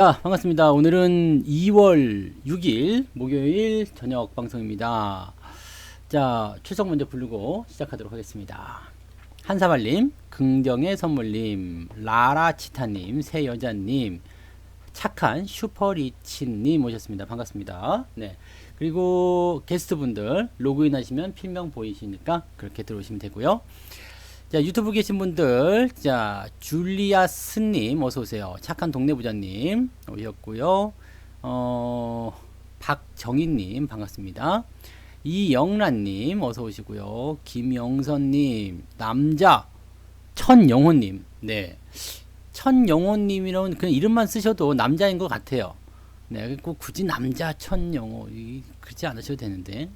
반갑습니다. 오늘은 2월 6일 목요일 저녁 방송입니다. 자, 출석 먼저 부르고 시작하도록 하겠습니다. 한사발님, 긍정의 선물님, 라라치타님, 새여자님, 착한 슈퍼리치님 오셨습니다. 반갑습니다. 네. 그리고 게스트분들 로그인 하시면 필명 보이시니까 그렇게 들어오시면 되고요. 자, 유튜브 계신 분들, 자, 줄리아스님, 어서오세요. 착한 동네부자님, 오셨고요. 박정희님, 반갑습니다. 이영란님, 어서오시고요. 김영선님, 남자, 천영호님, 네. 천영호님이라는 그냥 이름만 쓰셔도 남자인 것 같아요. 네, 꼭 굳이 남자 천영호, 그렇지 않으셔도 되는데.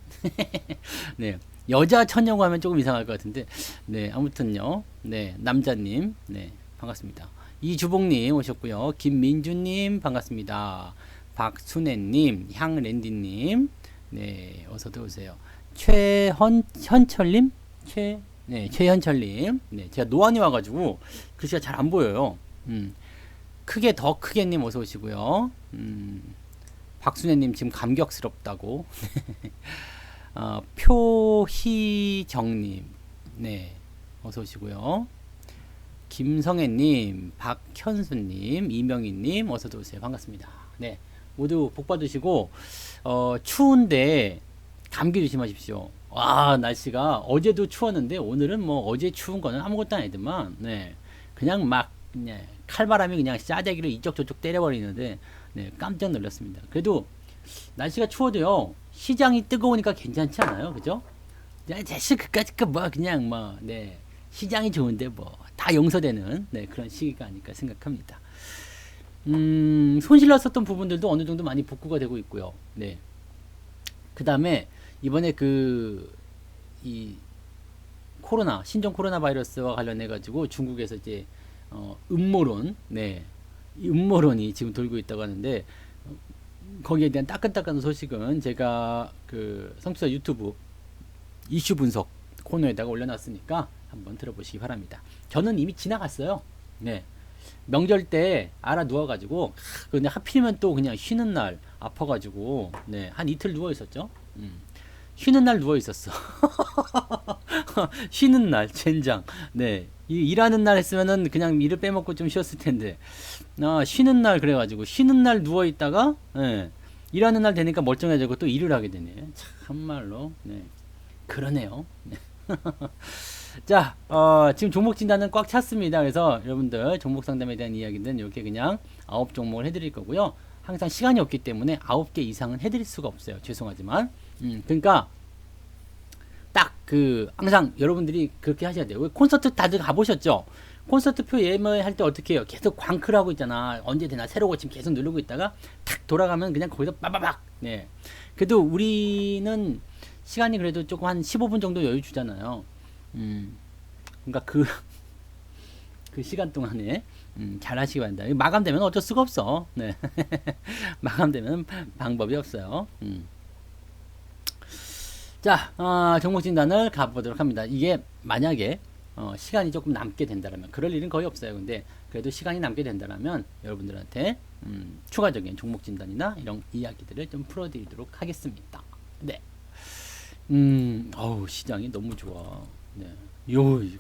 네. 여자 천영호 하면 조금 이상할 것 같은데, 네, 아무튼요, 네, 남자님, 네, 반갑습니다. 이주봉님 오셨고요. 김민주님, 반갑습니다. 박순애님, 향랜디님, 네, 어서 들어오세요. 최현철님, 네, 최현철님, 네, 제가 노안이 와가지고 글씨가 잘 안 보여요. 크게 더 크게님 어서 오시고요. 박순애님 지금 감격스럽다고. 표희정님, 네, 어서 오시고요. 김성애님, 박현수님, 이명희님, 어서 오세요. 반갑습니다. 네, 모두 복 받으시고, 추운데 감기 조심하십시오. 와, 날씨가 어제도 추웠는데 오늘은 뭐 어제 추운 거는 아무것도 아니더만, 네, 그냥 막 그냥 칼바람이 그냥 싸대기를 이쪽 저쪽 때려버리는데, 네, 깜짝 놀랐습니다. 그래도 날씨가 추워도요, 시장이 뜨거우니까 괜찮지 않아요? 그죠? 사실 그까짓 뭐 그냥 뭐, 네, 시장이 좋은데 뭐 다 용서되는, 네, 그런 시기가 아닐까 생각합니다. 손실났었던 부분들도 어느 정도 많이 복구가 되고 있고요. 네. 그 다음에 이번에 이 신종 코로나 바이러스와 관련해 가지고 중국에서 이제 음모론, 네, 이 음모론이 지금 돌고 있다고 하는데, 거기에 대한 따끈따끈한 소식은 제가 그 성취자 유튜브 이슈 분석 코너에다가 올려놨으니까 한번 들어보시기 바랍니다. 저는 이미 지나갔어요. 네. 명절 때 알아 누워가지고, 근데 하필이면 또 그냥 쉬는 날 아파가지고, 네, 한 이틀 누워 있었죠. 쉬는 날 누워 있었어. 쉬는 날 젠장. 네, 일하는 날 했으면은 그냥 일을 빼먹고 좀 쉬었을 텐데, 쉬는 날 그래가지고 쉬는 날 누워 있다가, 네, 일하는 날 되니까 멀쩡해지고 또 일을 하게 되네. 참말로, 네, 그러네요. 네. 자, 지금 종목 진단은 꽉 찼습니다. 그래서 여러분들 종목 상담에 대한 이야기는 이렇게 그냥 9종목을 해드릴 거고요. 항상 시간이 없기 때문에 9개 이상은 해드릴 수가 없어요. 죄송하지만. 그러니까 딱 항상 여러분들이 그렇게 하셔야 돼요. 콘서트 다들 가보셨죠? 콘서트 표 예매할 때 어떻게 해요? 계속 광클하고 있잖아. 언제 되나 새로 고침 계속 누르고 있다가 탁 돌아가면 그냥 거기서 빠바박. 네. 그래도 우리는 시간이 그래도 조금 한 15분 정도 여유 주잖아요. 그러니까 그 시간 동안에 잘 하시기 바랍니다. 마감되면 어쩔 수가 없어. 네. 마감되면 방법이 없어요. 자, 종목 진단을 가보도록 합니다. 이게 만약에 시간이 조금 남게 된다면, 그럴 일은 거의 없어요. 근데 그래도 시간이 남게 된다면 여러분들한테 추가적인 종목 진단이나 이런 이야기들을 좀 풀어드리도록 하겠습니다. 네. 시장이 너무 좋아. 네.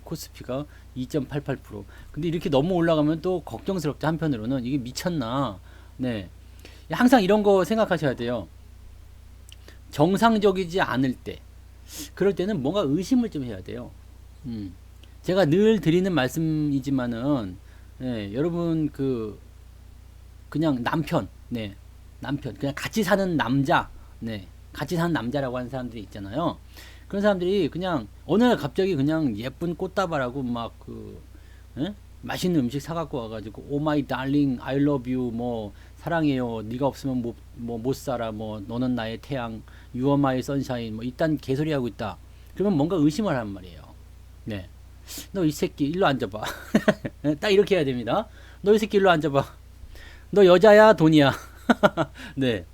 코스피가 2.88%. 근데 이렇게 너무 올라가면 또 걱정스럽죠. 한편으로는 이게 미쳤나. 네. 항상 이런 거 생각하셔야 돼요. 정상적이지 않을 때, 그럴 때는 뭔가 의심을 좀 해야 돼요. 제가 늘 드리는 말씀이지만은, 네, 여러분 그냥 남편, 네, 남편, 그냥 같이 사는 남자, 네, 같이 사는 남자라고 하는 사람들이 있잖아요. 그런 사람들이 그냥 어느 날 갑자기 그냥 예쁜 꽃다발하고 막 맛있는 음식 사갖고 와가지고 오 마이 달링 I love you 뭐 사랑해요 네가 없으면 못 살아 뭐 너는 나의 태양 You are my sunshine 뭐 이딴 개소리 하고 있다. 그러면 뭔가 의심을 하란 말이에요. 네, 너 이 새끼 일로 앉아봐. 딱 이렇게 해야 됩니다. 너 이 새끼 일로 앉아봐. 너 여자야 돈이야. 네,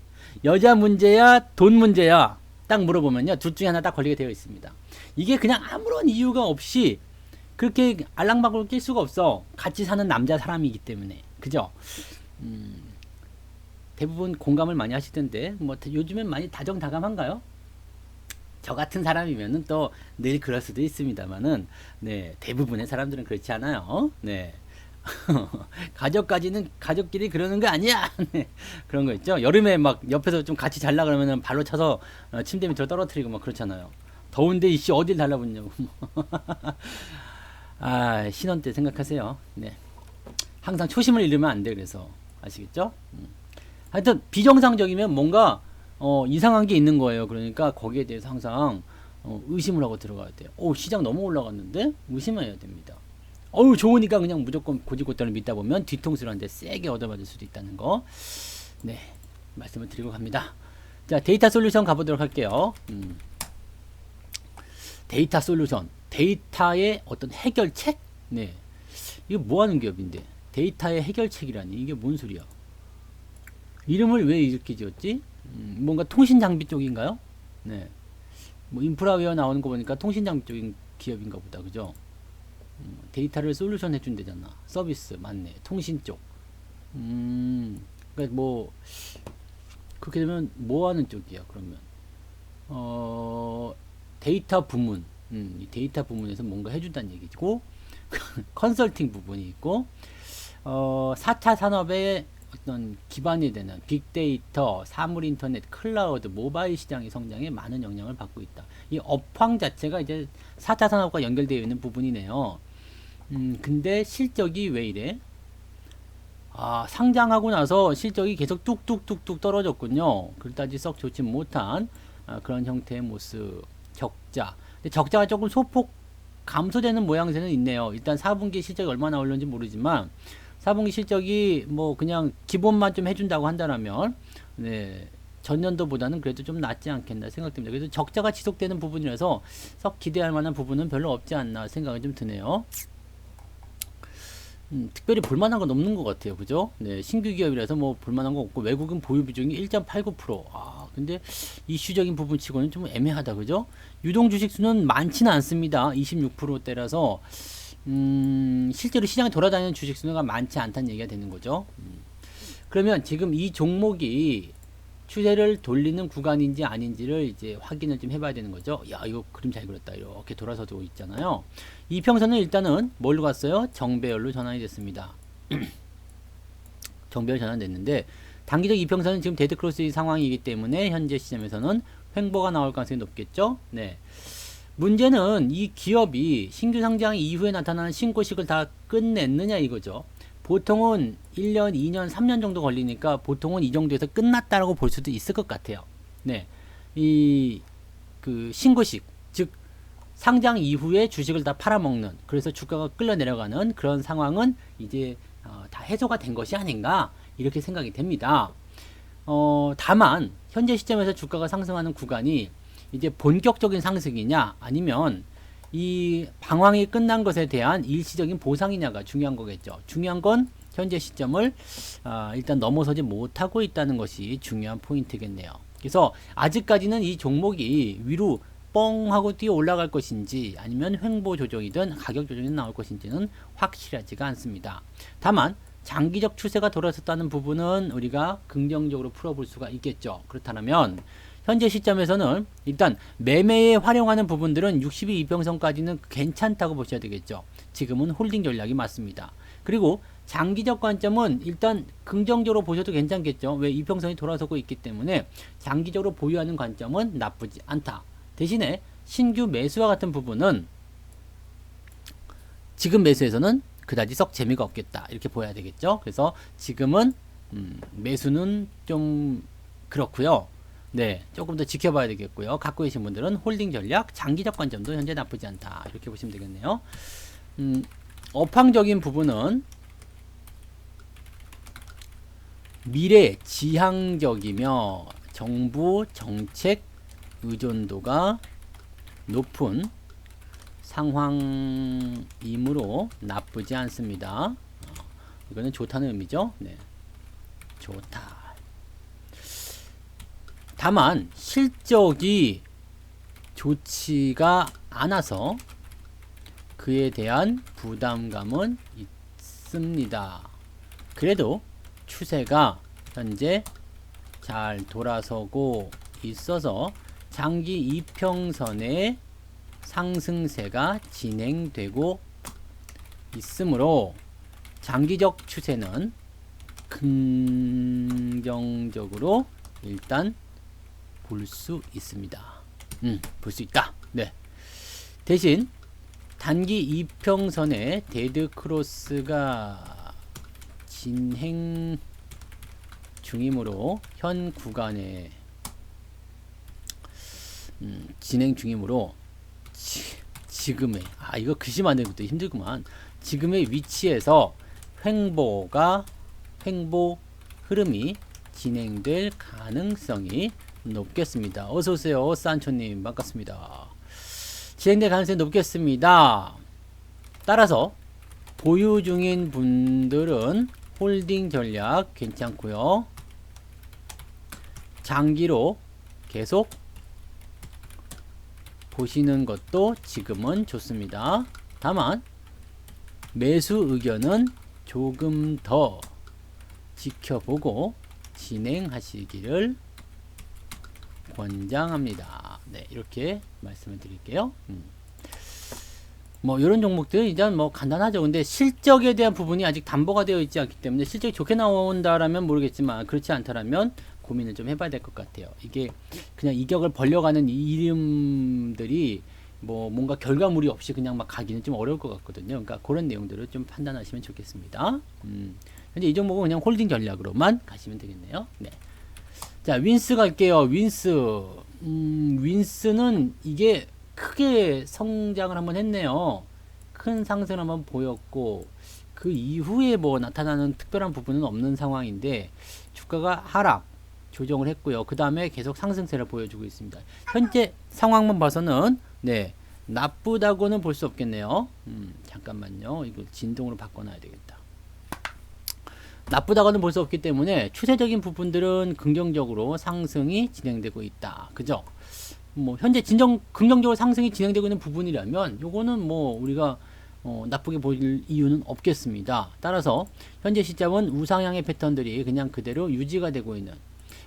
여자 문제야 돈 문제야 딱 물어보면요, 둘 중에 하나 딱 걸리게 되어 있습니다. 이게 그냥 아무런 이유가 없이 그렇게 알랑방울 낄 수가 없어. 같이 사는 남자 사람이기 때문에. 그죠? 대부분 공감을 많이 하시던데 뭐 요즘엔 많이 다정다감한가요? 저 같은 사람이면은 또 늘 그럴 수도 있습니다만은 네 대부분의 사람들은 그렇지 않아요. 네 가족까지는 가족끼리 그러는 거 아니야. 네, 그런 거 있죠. 여름에 막 옆에서 좀 같이 잘라 그러면은 발로 차서 침대 밑으로 떨어뜨리고 막 그렇잖아요. 더운데 이씨 어딜 달라붙냐고. 아 신혼 때 생각하세요. 네 항상 초심을 잃으면 안 돼. 그래서 아시겠죠? 하여튼 비정상적이면 뭔가 이상한 게 있는 거예요. 그러니까 거기에 대해서 항상 의심을 하고 들어가야 돼요. 시장 너무 올라갔는데 의심해야 됩니다. 좋으니까 그냥 무조건 고지고대로 믿다 보면 뒤통수를 한 대 세게 얻어맞을 수도 있다는 거. 네, 말씀을 드리고 갑니다. 자, 데이터 솔루션 가보도록 할게요. 데이터 솔루션, 데이터의 어떤 해결책? 네, 이거 뭐 하는 기업인데? 데이터의 해결책이라니 이게 뭔 소리야? 이름을 왜 이렇게 지었지? 뭔가 통신 장비 쪽인가요? 네, 뭐 인프라웨어 나오는 거 보니까 통신 장비 쪽인 기업인가 보다, 그죠? 데이터를 솔루션 해준대잖아. 서비스 맞네. 통신 쪽. 그러니까 뭐 그렇게 되면 뭐 하는 쪽이야? 그러면 데이터 부문. 이 데이터 부문에서 뭔가 해준다는 얘기고 컨설팅 부분이 있고 4차 산업의 어떤 기반이 되는 빅데이터, 사물 인터넷, 클라우드, 모바일 시장의 성장에 많은 영향을 받고 있다. 이 업황 자체가 이제 4차 산업과 연결되어 있는 부분이네요. 근데 실적이 왜 이래? 상장하고 나서 실적이 계속 뚝뚝뚝뚝 떨어졌군요. 그다지 썩 좋지 못한 그런 형태의 모습, 적자. 근데 적자가 조금 소폭 감소되는 모양새는 있네요. 일단 4분기 실적이 얼마나 올렸는지 모르지만 4분기 실적이 뭐 그냥 기본만 좀 해준다고 한다면 네, 전년도보다는 그래도 좀 낫지 않겠나 생각됩니다. 그래서 적자가 지속되는 부분이라서 썩 기대할 만한 부분은 별로 없지 않나 생각이 좀 드네요. 특별히 볼만한 건 없는 것 같아요. 그죠? 네, 신규 기업이라서 뭐 볼만한 거 없고 외국인 보유 비중이 1.89%. 근데 이슈적인 부분 치고는 좀 애매하다. 그죠? 유동 주식 수는 많지는 않습니다. 26%대라서 실제로 시장에 돌아다니는 주식 수가 많지 않다는 얘기가 되는 거죠. 그러면 지금 이 종목이 추세를 돌리는 구간인지 아닌지를 이제 확인을 좀 해봐야 되는 거죠. 야, 이거 그림 잘 그렸다. 이렇게 돌아서도 있잖아요. 이평선은 일단은 뭘로 갔어요? 정배열로 전환이 됐습니다. 정배열 전환됐는데 단기적 이평선은 지금 데드크로스 상황이기 때문에 현재 시점에서는 횡보가 나올 가능성이 높겠죠. 네. 문제는 이 기업이 신규 상장 이후에 나타나는 신고식을 다 끝냈느냐 이거죠. 보통은 1년, 2년, 3년 정도 걸리니까 보통은 이 정도에서 끝났다라고 볼 수도 있을 것 같아요. 네. 그 신고식, 즉 상장 이후에 주식을 다 팔아먹는, 그래서 주가가 끌려 내려가는 그런 상황은 이제 다 해소가 된 것이 아닌가 이렇게 생각이 됩니다. 다만 현재 시점에서 주가가 상승하는 구간이 이제 본격적인 상승이냐 아니면 이 방황이 끝난 것에 대한 일시적인 보상이냐가 중요한 거겠죠. 중요한 건 현재 시점을 일단 넘어서지 못하고 있다는 것이 중요한 포인트겠네요. 그래서 아직까지는 이 종목이 위로 뻥 하고 뛰어 올라갈 것인지 아니면 횡보 조정이든 가격 조정이 나올 것인지는 확실하지가 않습니다. 다만 장기적 추세가 돌아섰다는 부분은 우리가 긍정적으로 풀어볼 수가 있겠죠. 그렇다면 현재 시점에서는 일단 매매에 활용하는 부분들은 62 이평선까지는 괜찮다고 보셔야 되겠죠. 지금은 홀딩 전략이 맞습니다. 그리고 장기적 관점은 일단 긍정적으로 보셔도 괜찮겠죠. 왜 이평선이 돌아서고 있기 때문에 장기적으로 보유하는 관점은 나쁘지 않다. 대신에 신규 매수와 같은 부분은 지금 매수에서는 그다지 썩 재미가 없겠다. 이렇게 보여야 되겠죠. 그래서 지금은 매수는 좀 그렇고요. 네, 조금 더 지켜봐야 되겠고요. 갖고 계신 분들은 홀딩 전략, 장기적 관점도 현재 나쁘지 않다. 이렇게 보시면 되겠네요. 업황적인 부분은 미래 지향적이며 정부 정책 의존도가 높은 상황이므로 나쁘지 않습니다. 이거는 좋다는 의미죠. 네, 좋다. 다만 실적이 좋지가 않아서 그에 대한 부담감은 있습니다. 그래도 추세가 현재 잘 돌아서고 있어서 장기 이평선의 상승세가 진행되고 있으므로 장기적 추세는 긍정적으로 일단 볼 수 있습니다. 볼 수 있다. 네. 대신 단기 이평선의 데드 크로스가 진행 중이므로 현 구간에 진행 중이므로 지금의 이거 글씨 만드는 것도 힘들구만. 지금의 위치에서 횡보 흐름이 진행될 가능성이 높겠습니다. 어서오세요. 산초님 반갑습니다. 진행될 가능성이 높겠습니다. 따라서 보유 중인 분들은 홀딩 전략 괜찮고요. 장기로 계속 보시는 것도 지금은 좋습니다. 다만 매수 의견은 조금 더 지켜보고 진행하시기를 권장합니다. 네, 이렇게 말씀을 드릴게요. 뭐 이런 종목들 이제 뭐 간단하죠. 근데 실적에 대한 부분이 아직 담보가 되어 있지 않기 때문에 실적이 좋게 나온다라면 모르겠지만 그렇지 않다라면 고민을 좀 해봐야 될 것 같아요. 이게 그냥 이격을 벌려가는 이름들이 뭐 뭔가 결과물이 없이 그냥 막 가기는 좀 어려울 것 같거든요. 그러니까 그런 내용들을 좀 판단하시면 좋겠습니다. 현재 이 종목은 그냥 홀딩 전략으로만 가시면 되겠네요. 네. 자, 윈스 갈게요. 윈스는 이게 크게 성장을 한번 했네요. 큰 상승을 한번 보였고 그 이후에 뭐 나타나는 특별한 부분은 없는 상황인데 주가가 하락 조정을 했고요. 그 다음에 계속 상승세를 보여주고 있습니다. 현재 상황만 봐서는 네, 나쁘다고는 볼 수 없겠네요. 잠깐만요. 이거 진동으로 바꿔놔야 되겠다. 나쁘다고는 볼 수 없기 때문에 추세적인 부분들은 긍정적으로 상승이 진행되고 있다. 그죠? 뭐 현재 긍정적으로 상승이 진행되고 있는 부분이라면 요거는 뭐 우리가 나쁘게 볼 이유는 없겠습니다. 따라서 현재 시점은 우상향의 패턴들이 그냥 그대로 유지가 되고 있는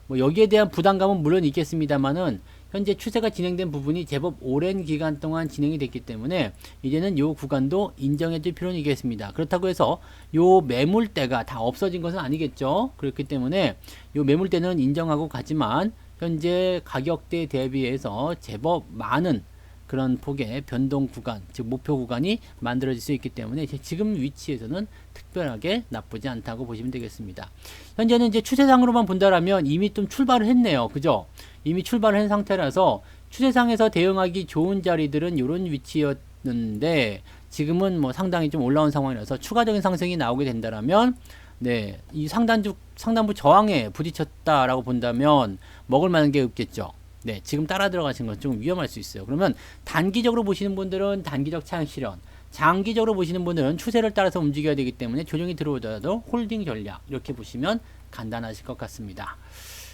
뭐 여기에 대한 부담감은 물론 있겠습니다만은 현재 추세가 진행된 부분이 제법 오랜 기간 동안 진행이 됐기 때문에 이제는 요 구간도 인정해 줄 필요는 있겠습니다. 그렇다고 해서 요 매물대가 다 없어진 것은 아니겠죠. 그렇기 때문에 요 매물대는 인정하고 가지만 현재 가격대 대비해서 제법 많은 그런 폭의 변동 구간, 즉 목표 구간이 만들어질 수 있기 때문에 지금 위치에서는 특별하게 나쁘지 않다고 보시면 되겠습니다. 현재는 이제 추세상으로만 본다라면 이미 좀 출발을 했네요. 그죠? 이미 출발을 한 상태라서 추세상에서 대응하기 좋은 자리들은 이런 위치였는데 지금은 뭐 상당히 좀 올라온 상황이라서 추가적인 상승이 나오게 된다라면 네, 이 상단부 저항에 부딪혔다라고 본다면 먹을 만한 게 없겠죠. 네, 지금 따라 들어가신 건 좀 위험할 수 있어요. 그러면 단기적으로 보시는 분들은 단기적 차익 실현, 장기적으로 보시는 분들은 추세를 따라서 움직여야 되기 때문에 조정이 들어오더라도 홀딩 전략 이렇게 보시면 간단하실 것 같습니다.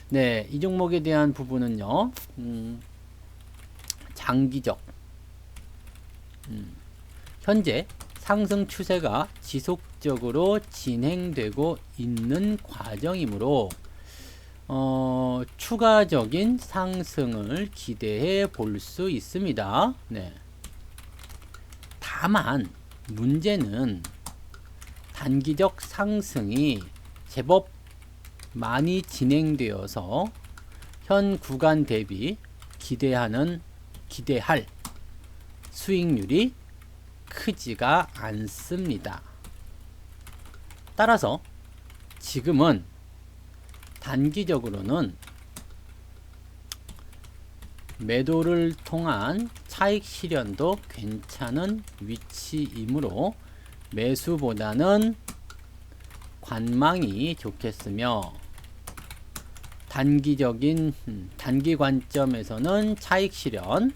네, 이 종목에 대한 부분은요, 장기적, 현재 상승 추세가 지속적으로 진행되고 있는 과정이므로 추가적인 상승을 기대해 볼 수 있습니다. 네. 다만 문제는 단기적 상승이 제법 많이 진행되어서 현 구간 대비 기대할 수익률이 크지가 않습니다. 따라서 지금은 단기적으로는 매도를 통한 차익 실현도 괜찮은 위치이므로 매수보다는 관망이 좋겠으며 단기 관점에서는 차익 실현,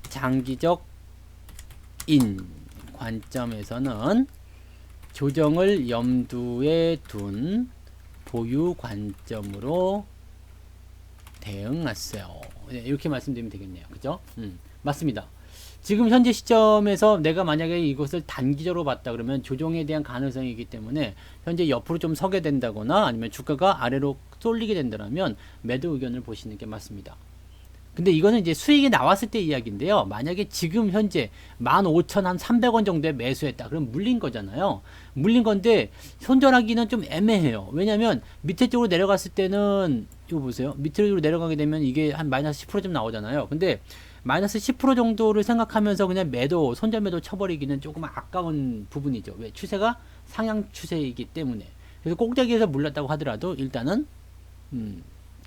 장기적 관점에서는 조정을 염두에 둔 보유 관점으로 대응하세요. 이렇게 말씀드리면 되겠네요. 그죠? 맞습니다. 지금 현재 시점에서 내가 만약에 이것을 단기적으로 봤다 그러면 조정에 대한 가능성이 있기 때문에 현재 옆으로 좀 서게 된다거나 아니면 주가가 아래로 쏠리게 된다면 매도 의견을 보시는 게 맞습니다. 근데 이거는 이제 수익이 나왔을 때 이야기인데요. 만약에 지금 현재 15,300원 정도에 매수했다. 그럼 물린 거잖아요. 물린 건데 손절하기는 좀 애매해요. 왜냐면 밑에 쪽으로 내려갔을 때는 이거 보세요. 밑으로 내려가게 되면 이게 한 마이너스 10%좀 나오잖아요. 근데 마이너스 10% 정도를 생각하면서 그냥 매도, 손절 매도 쳐버리기는 조금 아까운 부분이죠. 왜? 추세가 상향 추세이기 때문에. 그래서 꼭대기에서 물렸다고 하더라도 일단은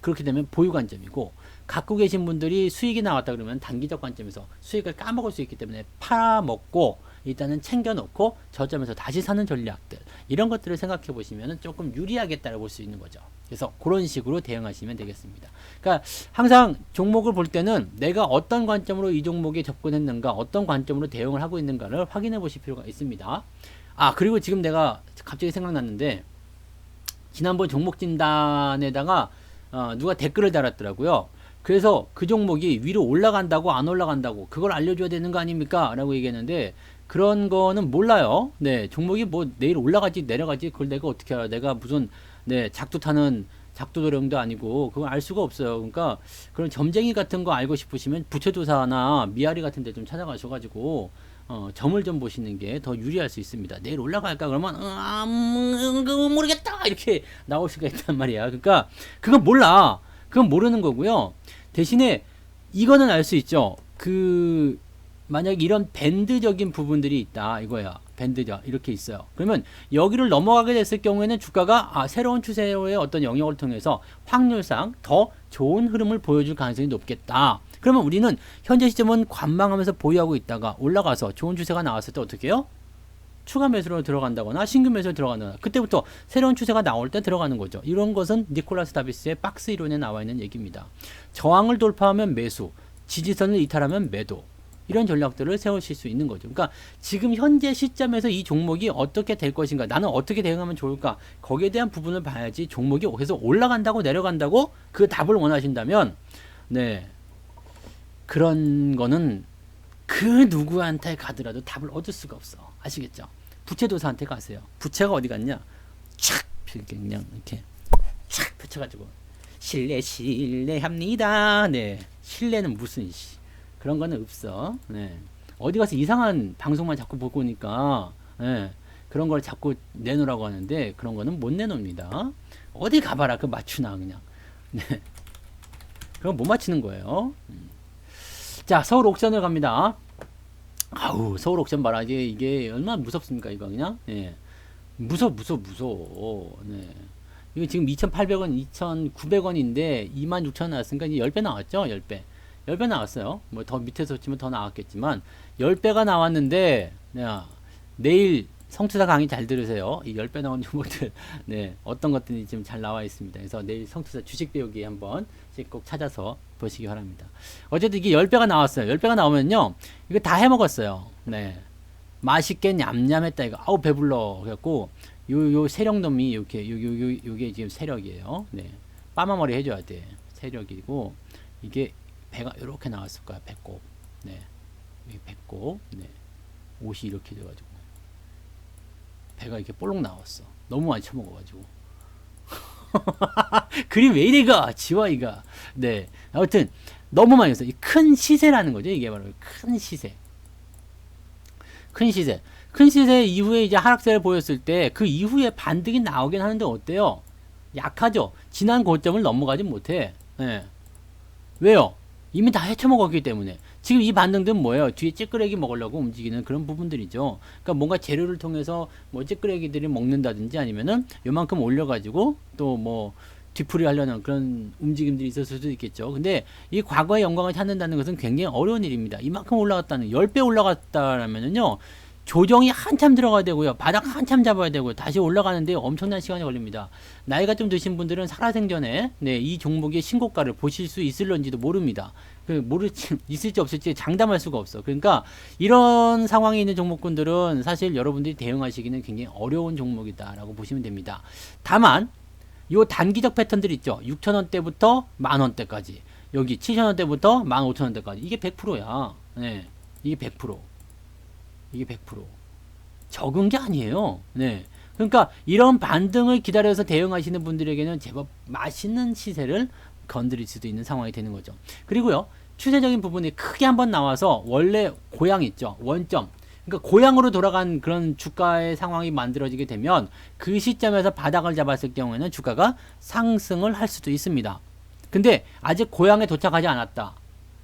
그렇게 되면 보유 관점이고, 갖고 계신 분들이 수익이 나왔다 그러면 단기적 관점에서 수익을 까먹을 수 있기 때문에 팔아먹고 일단은 챙겨놓고 저점에서 다시 사는 전략들, 이런 것들을 생각해 보시면 조금 유리하겠다고 볼 수 있는 거죠. 그래서 그런 식으로 대응하시면 되겠습니다. 그러니까 항상 종목을 볼 때는 내가 어떤 관점으로 이 종목에 접근했는가, 어떤 관점으로 대응을 하고 있는가를 확인해 보실 필요가 있습니다. 아, 그리고 지금 내가 갑자기 생각났는데, 지난번 종목 진단에다가 누가 댓글을 달았더라고요. 그래서 그 종목이 위로 올라간다고 안 올라간다고 그걸 알려줘야 되는 거 아닙니까? 라고 얘기했는데, 그런 거는 몰라요. 네, 종목이 뭐 내일 올라가지 내려가지 그걸 내가 어떻게 알아? 내가 무슨 작두 타는 작두도령도 아니고 그걸 알 수가 없어요. 그러니까 그런 점쟁이 같은 거 알고 싶으시면 부채도사나 미아리 같은 데 좀 찾아가셔가지고 점을 좀 보시는 게 더 유리할 수 있습니다. 내일 올라갈까 그러면 모르겠다 이렇게 나올 수가 있단 말이야. 그러니까 그건 몰라. 그건 모르는 거고요. 대신에 이거는 알 수 있죠. 만약 이런 밴드적인 부분들이 있다 이거야. 밴드죠. 이렇게 있어요. 그러면 여기를 넘어가게 됐을 경우에는 주가가 새로운 추세의 어떤 영역을 통해서 확률상 더 좋은 흐름을 보여줄 가능성이 높겠다. 그러면 우리는 현재 시점은 관망하면서 보유하고 있다가 올라가서 좋은 추세가 나왔을 때 어떻게 해요? 추가 매수로 들어간다거나 신규 매수로 들어간다거나 그때부터 새로운 추세가 나올 때 들어가는 거죠. 이런 것은 니콜라스 다비스의 박스 이론에 나와 있는 얘기입니다. 저항을 돌파하면 매수, 지지선을 이탈하면 매도, 이런 전략들을 세우실 수 있는 거죠. 그러니까 지금 현재 시점에서 이 종목이 어떻게 될 것인가, 나는 어떻게 대응하면 좋을까, 거기에 대한 부분을 봐야지. 종목이 계속 올라간다고 내려간다고 그 답을 원하신다면 그런 거는 그 누구한테 가더라도 답을 얻을 수가 없어. 아시겠죠? 부채도사한테 가세요. 부채가 어디 갔냐? 촥 그냥 이렇게 촥 펼쳐가지고 신뢰합니다. 신뢰는 무슨 그런 거는 없어. 어디 가서 이상한 방송만 자꾸 보고 오니까 그런 걸 자꾸 내놓으라고 하는데 그런 거는 못 내놓습니다. 어디 가봐라 그 맞추나 그냥. 그럼 못 맞히는 거예요. 자, 서울 옥션을 갑니다. 아우, 서울 옥션 봐라. 이게 얼마나 무섭습니까, 이거 그냥? 무서워. 이거 지금 2,800원, 2,900원인데 26,000원 나왔으니까 이제 10배 나왔죠? 10배. 10배 나왔어요. 뭐 더 밑에서 치면 더 나왔겠지만 10배가 나왔는데 내일 성투사 강의 잘 들으세요. 이 10배 나온 종목들 어떤 것들이 지금 잘 나와 있습니다. 그래서 내일 성투사 주식 배우기 한번 꼭 찾아서 보시기 바랍니다. 어쨌든 이게 10배가 나왔어요. 10배가 나오면요 이거 다 해먹었어요. 맛있게 냠냠했다 이거. 아우 배불러. 그래갖고 요 세력놈이 요게 지금 세력이에요. 빠마머리 해줘야 돼. 세력이고 이게 배가 이렇게 나왔을 거야. 배꼽. 여기 배꼽. 옷이 이렇게 돼가지고 배가 이렇게 볼록 나왔어. 너무 많이 쳐먹어가지고. 그림 왜 이래가? 지와 이가. 아무튼 너무 많이 했어. 이 큰 시세라는 거죠. 이게 바로 큰 시세. 큰 시세 이후에 이제 하락세를 보였을 때 그 이후에 반등이 나오긴 하는데 어때요? 약하죠. 지난 고점을 넘어가지 못해. 왜요? 이미 다 헤쳐먹었기 때문에. 지금 이 반등들은 뭐예요? 뒤에 찌끄레기 먹으려고 움직이는 그런 부분들이죠. 그러니까 뭔가 재료를 통해서 뭐 찌끄레기들이 먹는다든지 아니면은 요만큼 올려가지고 또 뭐 뒤풀이 하려는 그런 움직임들이 있을 수도 있겠죠. 근데 이 과거의 영광을 찾는다는 것은 굉장히 어려운 일입니다. 이만큼 올라갔다는 10배 올라갔다라면은요 조정이 한참 들어가야 되고요. 바닥 한참 잡아야 되고요. 다시 올라가는데 엄청난 시간이 걸립니다. 나이가 좀 드신 분들은 살아생전에 이 종목의 신고가를 보실 수 있을런지도 모릅니다. 있을지 없을지 장담할 수가 없어. 그러니까 이런 상황에 있는 종목군들은 사실 여러분들이 대응하시기는 굉장히 어려운 종목이다라고 보시면 됩니다. 다만 요 단기적 패턴들 있죠. 6,000원대부터 만원대까지, 여기 7,000원대부터 15,000원대까지. 이게 100%야. 이게 100%. 이게 100%. 적은 게 아니에요. 그러니까 이런 반등을 기다려서 대응하시는 분들에게는 제법 맛있는 시세를 건드릴 수도 있는 상황이 되는 거죠. 그리고요, 추세적인 부분이 크게 한번 나와서 원래 고양 있죠. 원점. 그러니까 고양으로 돌아간 그런 주가의 상황이 만들어지게 되면 그 시점에서 바닥을 잡았을 경우에는 주가가 상승을 할 수도 있습니다. 근데 아직 고양에 도착하지 않았다.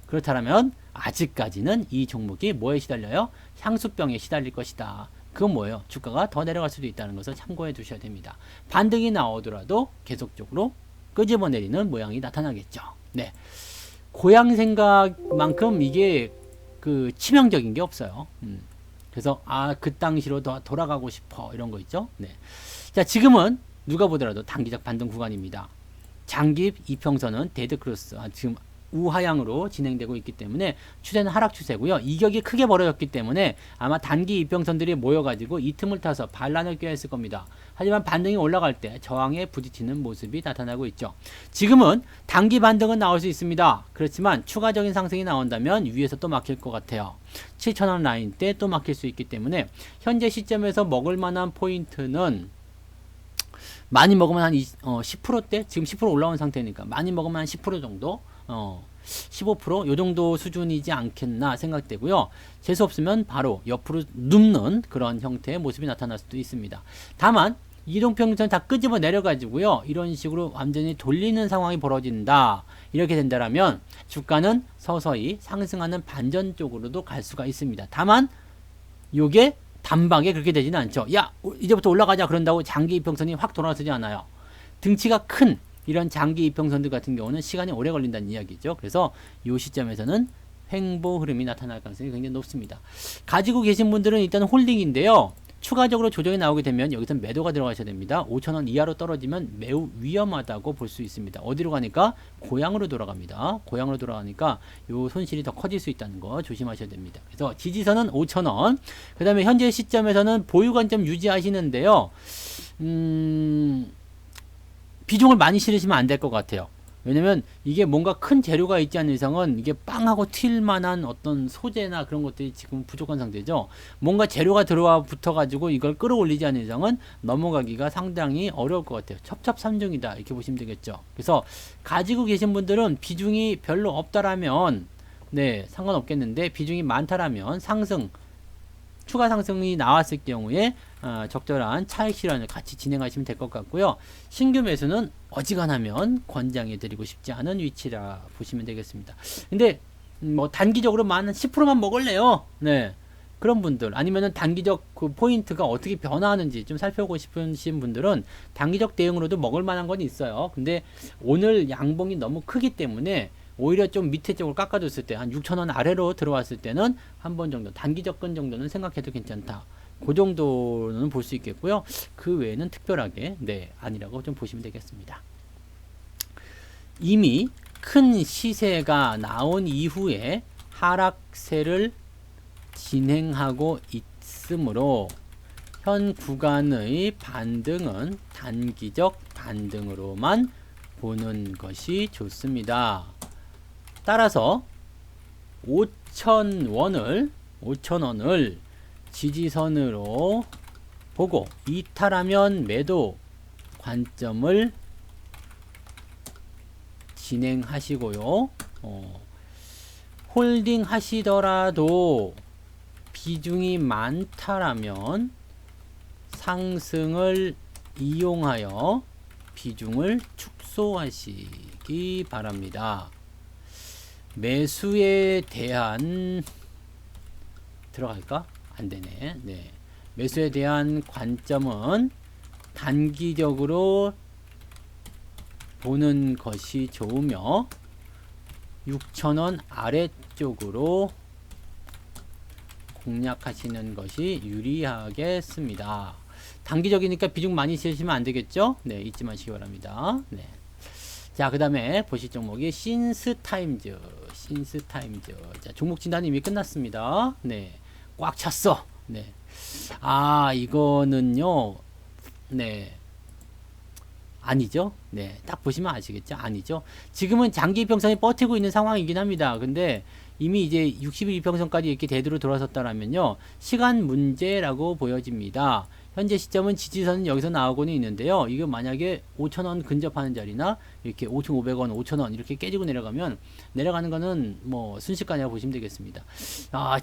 그렇다면 아직까지는 이 종목이 뭐에 시달려요? 향수병에 시달릴 것이다. 그건 뭐예요? 주가가 더 내려갈 수도 있다는 것을 참고해 두셔야 됩니다. 반등이 나오더라도 계속적으로 끄집어 내리는 모양이 나타나겠죠. 네. 고양 생각만큼 이게 그 치명적인 게 없어요. 그래서 그 당시로 돌아가고 싶어 이런 거 있죠. 네. 자, 지금은 누가 보더라도 단기적 반등 구간입니다. 장기입 이평선은 데드크로스 지금 우하향으로 진행되고 있기 때문에 추세는 하락 추세고요. 이격이 크게 벌어졌기 때문에 아마 단기 이평선들이 모여가지고 이 틈을 타서 반란을 꾀했을 겁니다. 하지만 반등이 올라갈 때 저항에 부딪히는 모습이 나타나고 있죠. 지금은 단기 반등은 나올 수 있습니다. 그렇지만 추가적인 상승이 나온다면 위에서 또 막힐 것 같아요. 7,000원 라인 때 또 막힐 수 있기 때문에 현재 시점에서 먹을 만한 포인트는 많이 먹으면 한 10%대? 지금 10% 올라온 상태니까 많이 먹으면 한 10% 정도? 15%? 요 정도 수준이지 않겠나 생각되고요. 재수 없으면 바로 옆으로 눕는 그런 형태의 모습이 나타날 수도 있습니다. 다만 이동평선 다 끄집어 내려가지고요. 이런 식으로 완전히 돌리는 상황이 벌어진다. 이렇게 된다면 주가는 서서히 상승하는 반전 쪽으로도 갈 수가 있습니다. 다만 요게 단박에 그렇게 되지는 않죠. 야, 이제부터 올라가자 그런다고 장기 이평선이 확 돌아서지 않아요. 등치가 큰 이런 장기 이평선들 같은 경우는 시간이 오래 걸린다는 이야기죠. 그래서 이 시점에서는 횡보 흐름이 나타날 가능성이 굉장히 높습니다. 가지고 계신 분들은 일단 홀딩인데요. 추가적으로 조정이 나오게 되면 여기서 매도가 들어가셔야 됩니다. 5,000원 이하로 떨어지면 매우 위험하다고 볼 수 있습니다. 어디로 가니까? 고향으로 돌아갑니다. 고향으로 돌아가니까 요 손실이 더 커질 수 있다는 거 조심하셔야 됩니다. 그래서 지지선은 5,000원. 그 다음에 현재 시점에서는 보유 관점 유지하시는데요. 비중을 많이 실으시면 안 될 것 같아요. 왜냐면 이게 뭔가 큰 재료가 있지 않는 이상은 이게 빵하고 튈 만한 어떤 소재나 그런 것들이 지금 부족한 상태죠. 뭔가 재료가 들어와 붙어가지고 이걸 끌어올리지 않는 이상은 넘어가기가 상당히 어려울 것 같아요. 첩첩산중이다 이렇게 보시면 되겠죠. 그래서 가지고 계신 분들은 비중이 별로 없다라면 네 상관없겠는데 비중이 많다라면 추가 상승이 나왔을 경우에 적절한 차익 실현을 같이 진행하시면 될 것 같고요. 신규 매수는 어지간하면 권장해 드리고 싶지 않은 위치라 보시면 되겠습니다. 근데 뭐 단기적으로만 10%만 먹을래요. 네. 그런 분들 아니면은 단기적 그 포인트가 어떻게 변화하는지 좀 살펴보고 싶으신 분들은 단기적 대응으로도 먹을 만한 건 있어요. 근데 오늘 양봉이 너무 크기 때문에 오히려 좀 밑에 쪽을 깎아줬을 때 한 6,000원 아래로 들어왔을 때는 한 번 정도 단기 접근 정도는 생각해도 괜찮다. 그 정도는 볼 수 있겠고요. 그 외에는 특별하게 아니라고 좀 보시면 되겠습니다. 이미 큰 시세가 나온 이후에 하락세를 진행하고 있으므로 현 구간의 반등은 단기적 반등으로만 보는 것이 좋습니다. 따라서 5,000원을 지지선으로 보고 이탈하면 매도 관점을 진행하시고요. 홀딩 하시더라도 비중이 많다라면 상승을 이용하여 비중을 축소하시기 바랍니다. 매수에 대한 들어갈까? 안 되네. 네. 매수에 대한 관점은 단기적으로 보는 것이 좋으며 6,000원 아래쪽으로 공략하시는 것이 유리하겠습니다. 단기적이니까 비중 많이 쓰시면 안 되겠죠? 네, 잊지 마시기 바랍니다. 네. 자, 그 다음에 보실 종목이 신스타임즈. 자, 종목 진단이 이미 끝났습니다. 네. 꽉 찼어. 네. 이거는요. 네. 아니죠. 네. 딱 보시면 아시겠죠? 아니죠. 지금은 장기 이평선이 버티고 있는 상황이긴 합니다. 근데 이미 이제 60일 이평선까지 이렇게 대두로 돌아섰다라면요. 시간 문제라고 보여집니다. 현재 시점은 지지선은 여기서 나오고는 있는데요. 이거 만약에 5,000원 근접하는 자리나 이렇게 5,500원, 5,000원 이렇게 깨지고 내려가면 내려가는 거는 뭐 순식간이라고 보시면 되겠습니다.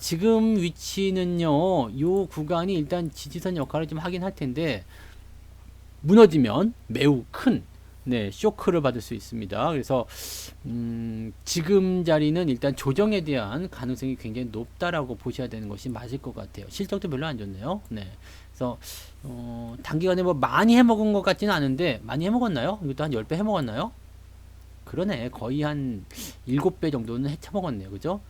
지금 위치는요. 요 구간이 일단 지지선 역할을 좀 하긴 할 텐데 무너지면 매우 큰 쇼크를 받을 수 있습니다. 그래서 지금 자리는 일단 조정에 대한 가능성이 굉장히 높다라고 보셔야 되는 것이 맞을 것 같아요. 실적도 별로 안 좋네요. 그래서 단기간에 뭐 많이 해먹은 것 같지는 않은데 많이 해먹었나요? 이것도 한 10배 해먹었나요? 그러네. 거의 한 7배 정도는 해쳐먹었네요. 그죠?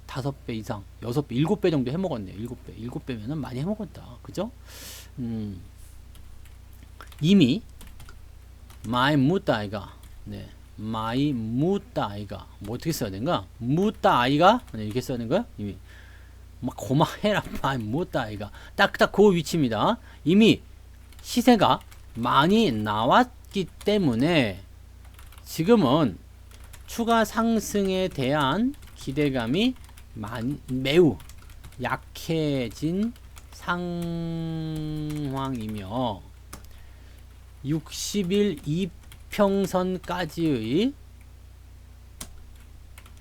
5배 이상, 6배, 7배 정도 해먹었네요. 7배. 7배면은 많이 해먹었다. 그죠? 이미 마이 묻다 아이가 마이 묻다 아이가 뭐 어떻게 써야 되는가? 묻다 아이가 이렇게 써야 되는 거야? 이미 막 고마해라 마이 묻다 아이가 딱딱 그 위치입니다. 이미 시세가 많이 나왔기 때문에 지금은 추가 상승에 대한 기대감이 매우 약해진 상황이며 60일 이평선까지의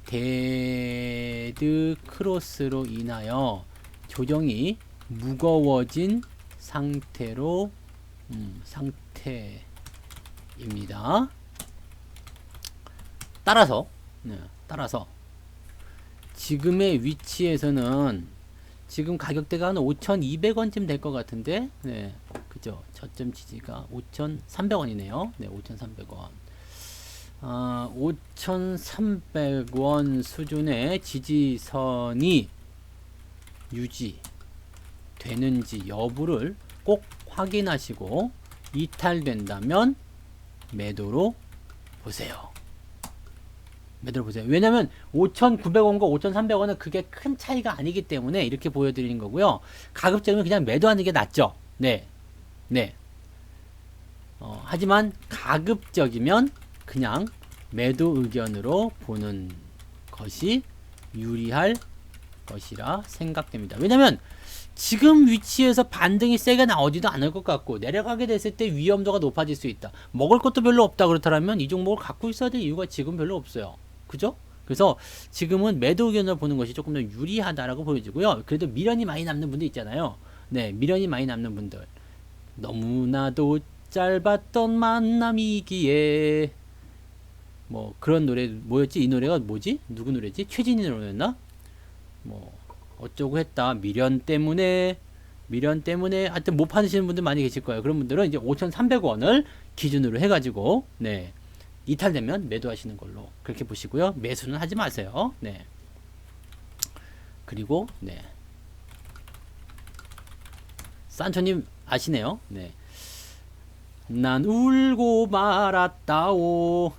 데드 크로스로 인하여 조정이 무거워진 상태입니다. 따라서 지금의 위치에서는 지금 가격대가 한 5,200원쯤 될 것 같은데, 그죠? 저점 지지가 5,300원이네요. 5,300원. 5,300원 수준의 지지선이 유지되는지 여부를 꼭 확인하시고 이탈된다면 매도로 보세요. 왜냐면 5,900원과 5,300원은 그게 큰 차이가 아니기 때문에 이렇게 보여드리는 거고요. 가급적이면 그냥 매도하는 게 낫죠. 하지만 가급적이면 그냥 매도 의견으로 보는 것이 유리할 것이라 생각됩니다. 왜냐면 지금 위치에서 반등이 세게 나오지도 않을 것 같고 내려가게 됐을 때 위험도가 높아질 수 있다. 먹을 것도 별로 없다 그렇다면 이 종목을 갖고 있어야 될 이유가 지금 별로 없어요. 그죠? 그래서 지금은 매도 의견을 보는 것이 조금 더 유리하다라고 보여지고요. 그래도 미련이 많이 남는 분들 있잖아요. 미련이 많이 남는 분들. 너무나도 짧았던 만남이기에 뭐 그런 노래 뭐였지? 이 노래가 뭐지? 누구 노래지? 최진희 노래였나? 뭐 어쩌고 했다. 미련 때문에 하여튼 못 파시는 분들 많이 계실 거예요. 그런 분들은 이제 5,300원을 기준으로 해가지고 이탈되면 매도하시는 걸로 그렇게 보시고요. 매수는 하지 마세요. 그리고 산초님 아시네요. 난 울고 말았다오.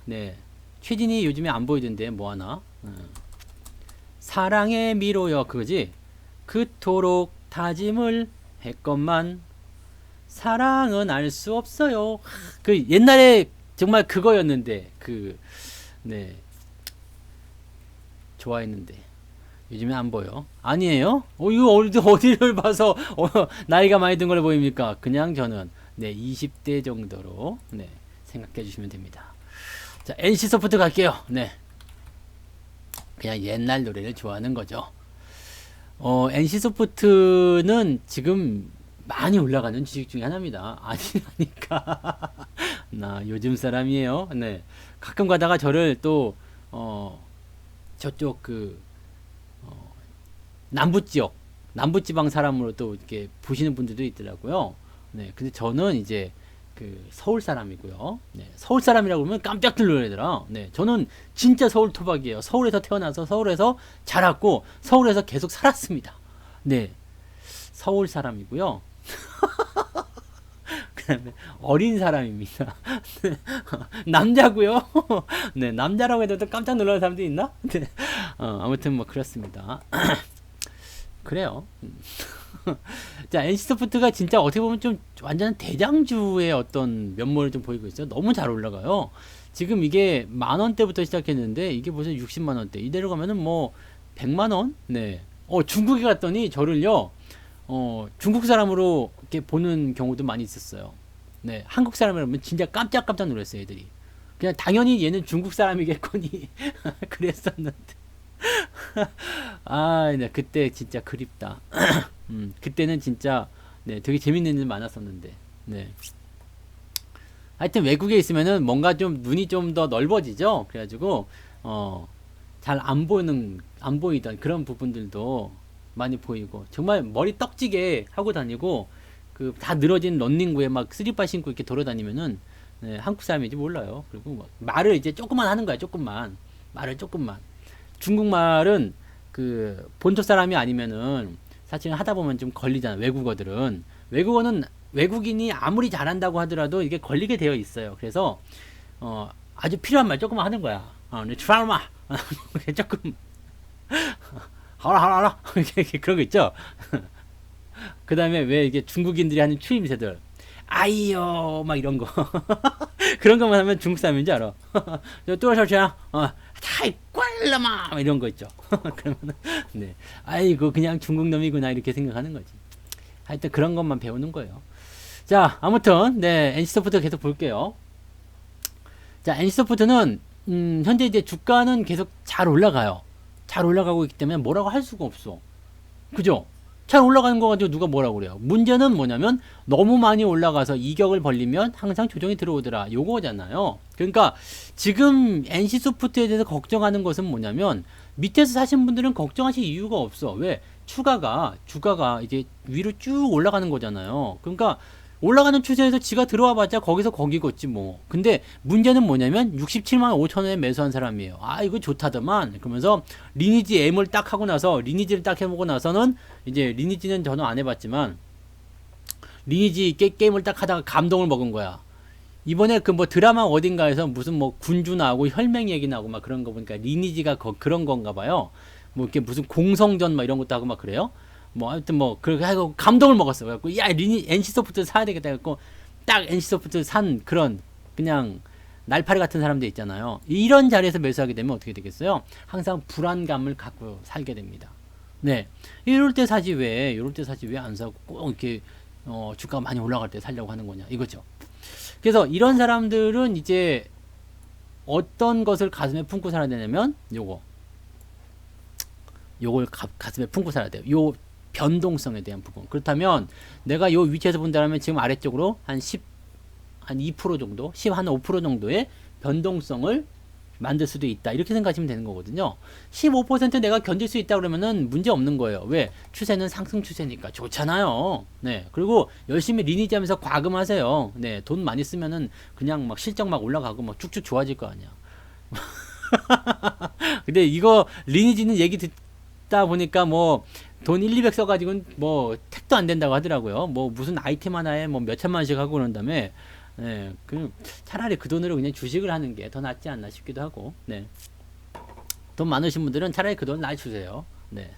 최진이 요즘에 안 보이던데 뭐하나. 사랑의 미로여 그거지. 그토록 다짐을 했건만 사랑은 알 수 없어요. 그 옛날에 정말 그거였는데 좋아했는데 요즘에 안 보여. 아니에요? 이거 어디를 봐서 나이가 많이 든 걸로 보입니까? 그냥 저는 20대 정도로 생각해 주시면 됩니다. 자, NC소프트 갈게요. 그냥 옛날 노래를 좋아하는 거죠. NC소프트는 지금 많이 올라가는 주식 중에 하나입니다. 아니니까 나 요즘 사람이에요. 가끔 가다가 저를 또 저쪽 남부지방 사람으로 또 이렇게 보시는 분들도 있더라고요. 근데 저는 이제 서울 사람이고요. 서울 사람이라고 그러면 깜짝 놀라더라. 저는 진짜 서울 토박이에요. 서울에서 태어나서 서울에서 자랐고 서울에서 계속 살았습니다. 서울 사람이고요. 그다음에 어린 사람입니다. 남자고요. 남자라고 해도 또 깜짝 놀라는 사람도 있나? 아무튼 뭐 그렇습니다. 그래요. 자, NC소프트가 진짜 어떻게 보면 좀 완전 대장주의 어떤 면모를 좀 보이고 있어요. 너무 잘 올라가요. 지금 이게 10,000원대부터 시작했는데 이게 벌써 60만원대. 이대로 가면은 뭐 100만원? 중국에 갔더니 저를요 중국 사람으로 이렇게 보는 경우도 많이 있었어요. 네, 한국 사람이라면 진짜 깜짝깜짝 놀랐어요, 애들이. 그냥 당연히 얘는 중국 사람이겠거니 그랬었는데. 아, 네, 그때 진짜 그립다. 그때는 진짜 네, 되게 재밌는 일 많았었는데. 네. 하여튼 외국에 있으면은 뭔가 좀 눈이 좀 더 넓어지죠. 그래가지고 잘 안 보이던 그런 부분들도 많이 보이고 정말 머리 떡지게 하고 다니고 그 다 늘어진 런닝구에 막 스리퍼 신고 이렇게 돌아다니면은 네, 한국 사람인지 몰라요. 그리고 막 말을 이제 조금만 하는 거야. 조금만 말을 조금만. 중국말은 그 본토 사람이 아니면은 사실 하다 보면 좀 걸리잖아. 외국어들은 외국어는 외국인이 아무리 잘한다고 하더라도 이게 걸리게 되어 있어요. 그래서 아주 필요한 말 조금만 하는 거야. 네, 트라우마 조금 하라 이렇게 그런 거 있죠. 그 다음에 왜 이게 중국인들이 하는 추임새들 아이요 막 이런 거 그런 것만 하면 중국 사람인지 알아. 또셔츠야 타이 꼴라마 이런 거 있죠. 그러면 네 아이고 그냥 중국 놈이구나 이렇게 생각하는 거지. 하여튼 그런 것만 배우는 거예요. 자 아무튼 네 NC소프트 계속 볼게요. 자 NC소프트는 현재 이제 주가는 계속 잘 올라가요. 잘 올라가고 있기 때문에 뭐라고 할 수가 없어. 그죠? 잘 올라가는 거 가지고 누가 뭐라고 그래요. 문제는 뭐냐면 너무 많이 올라가서 이격을 벌리면 항상 조정이 들어오더라. 요거잖아요. 그러니까 지금 NC소프트에 대해서 걱정하는 것은 뭐냐면 밑에서 사신 분들은 걱정하실 이유가 없어. 왜? 주가가 이제 위로 쭉 올라가는 거잖아요. 그러니까 올라가는 추세에서 지가 들어와 봤자 거기서 거기겠지 뭐. 근데 문제는 뭐냐면 67만 5천 원에 매수한 사람이에요. 아 이거 좋다더만. 그러면서 리니지 M을 딱 하고 나서 리니지를 딱 해보고 나서는 이제 리니지는 저는 안 해봤지만 리니지 게임을 딱 하다가 감동을 먹은 거야. 이번에 그 뭐 드라마 어딘가에서 무슨 뭐 군주 나오고 혈맹 얘기 나오고 막 그런 거 보니까 리니지가 그런 건가 봐요. 뭐 이렇게 무슨 공성전 막 이런 것도 하고 막 그래요. 뭐 하여튼 뭐 그렇게 하고 감동을 먹었어. 그래갖고 야 NC소프트 사야 되겠다 해갖고 딱 NC소프트 산 그런 그냥 날파리 같은 사람들 있잖아요. 이런 자리에서 매수하게 되면 어떻게 되겠어요? 항상 불안감을 갖고 살게 됩니다. 네, 이럴 때 사지 왜 이럴 때 사지 왜 안 사고 꼭 이렇게 주가가 많이 올라갈 때 살려고 하는 거냐 이거죠. 그래서 이런 사람들은 이제 어떤 것을 가슴에 품고 살아야 되냐면 요걸 가슴에 품고 살아야 돼요. 요 변동성에 대한 부분. 그렇다면 내가 요 위치에서 본다면 지금 아래쪽으로 한 2% 정도, 5% 정도의 변동성을 만들 수도 있다. 이렇게 생각하시면 되는 거거든요. 15% 내가 견딜 수 있다 그러면은 문제 없는 거예요. 왜? 추세는 상승 추세니까 좋잖아요. 네. 그리고 열심히 리니지 하면서 과금하세요. 네. 돈 많이 쓰면은 그냥 막 실적 막 올라가고 막 쭉쭉 좋아질 거 아니야. 근데 이거 리니지는 얘기 듣다 보니까 뭐 돈 1, 200 써가지고는 뭐 택도 안 된다고 하더라고요. 뭐 무슨 아이템 하나에 뭐 몇천만 원씩 하고 그런 다음에 네, 차라리 그 돈으로 그냥 주식을 하는 게 더 낫지 않나 싶기도 하고 네. 돈 많으신 분들은 차라리 그 돈 날 주세요. 네.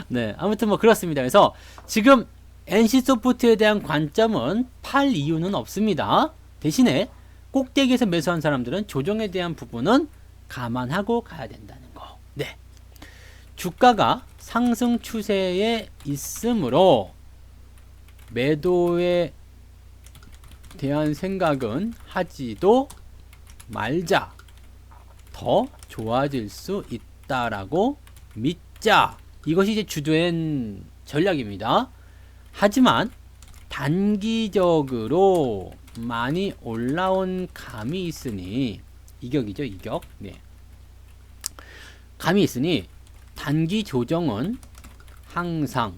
네, 아무튼 뭐 그렇습니다. 그래서 지금 NC소프트에 대한 관점은 팔 이유는 없습니다. 대신에 꼭대기에서 매수한 사람들은 조정에 대한 부분은 감안하고 가야 된다는 거. 네. 주가가 상승 추세에 있으므로 매도에 대한 생각은 하지도 말자. 더 좋아질 수 있다라고 믿자. 이것이 이제 주된 전략입니다. 하지만 단기적으로 많이 올라온 감이 있으니 이격이죠, 이격. 네. 감이 있으니 단기 조정은 항상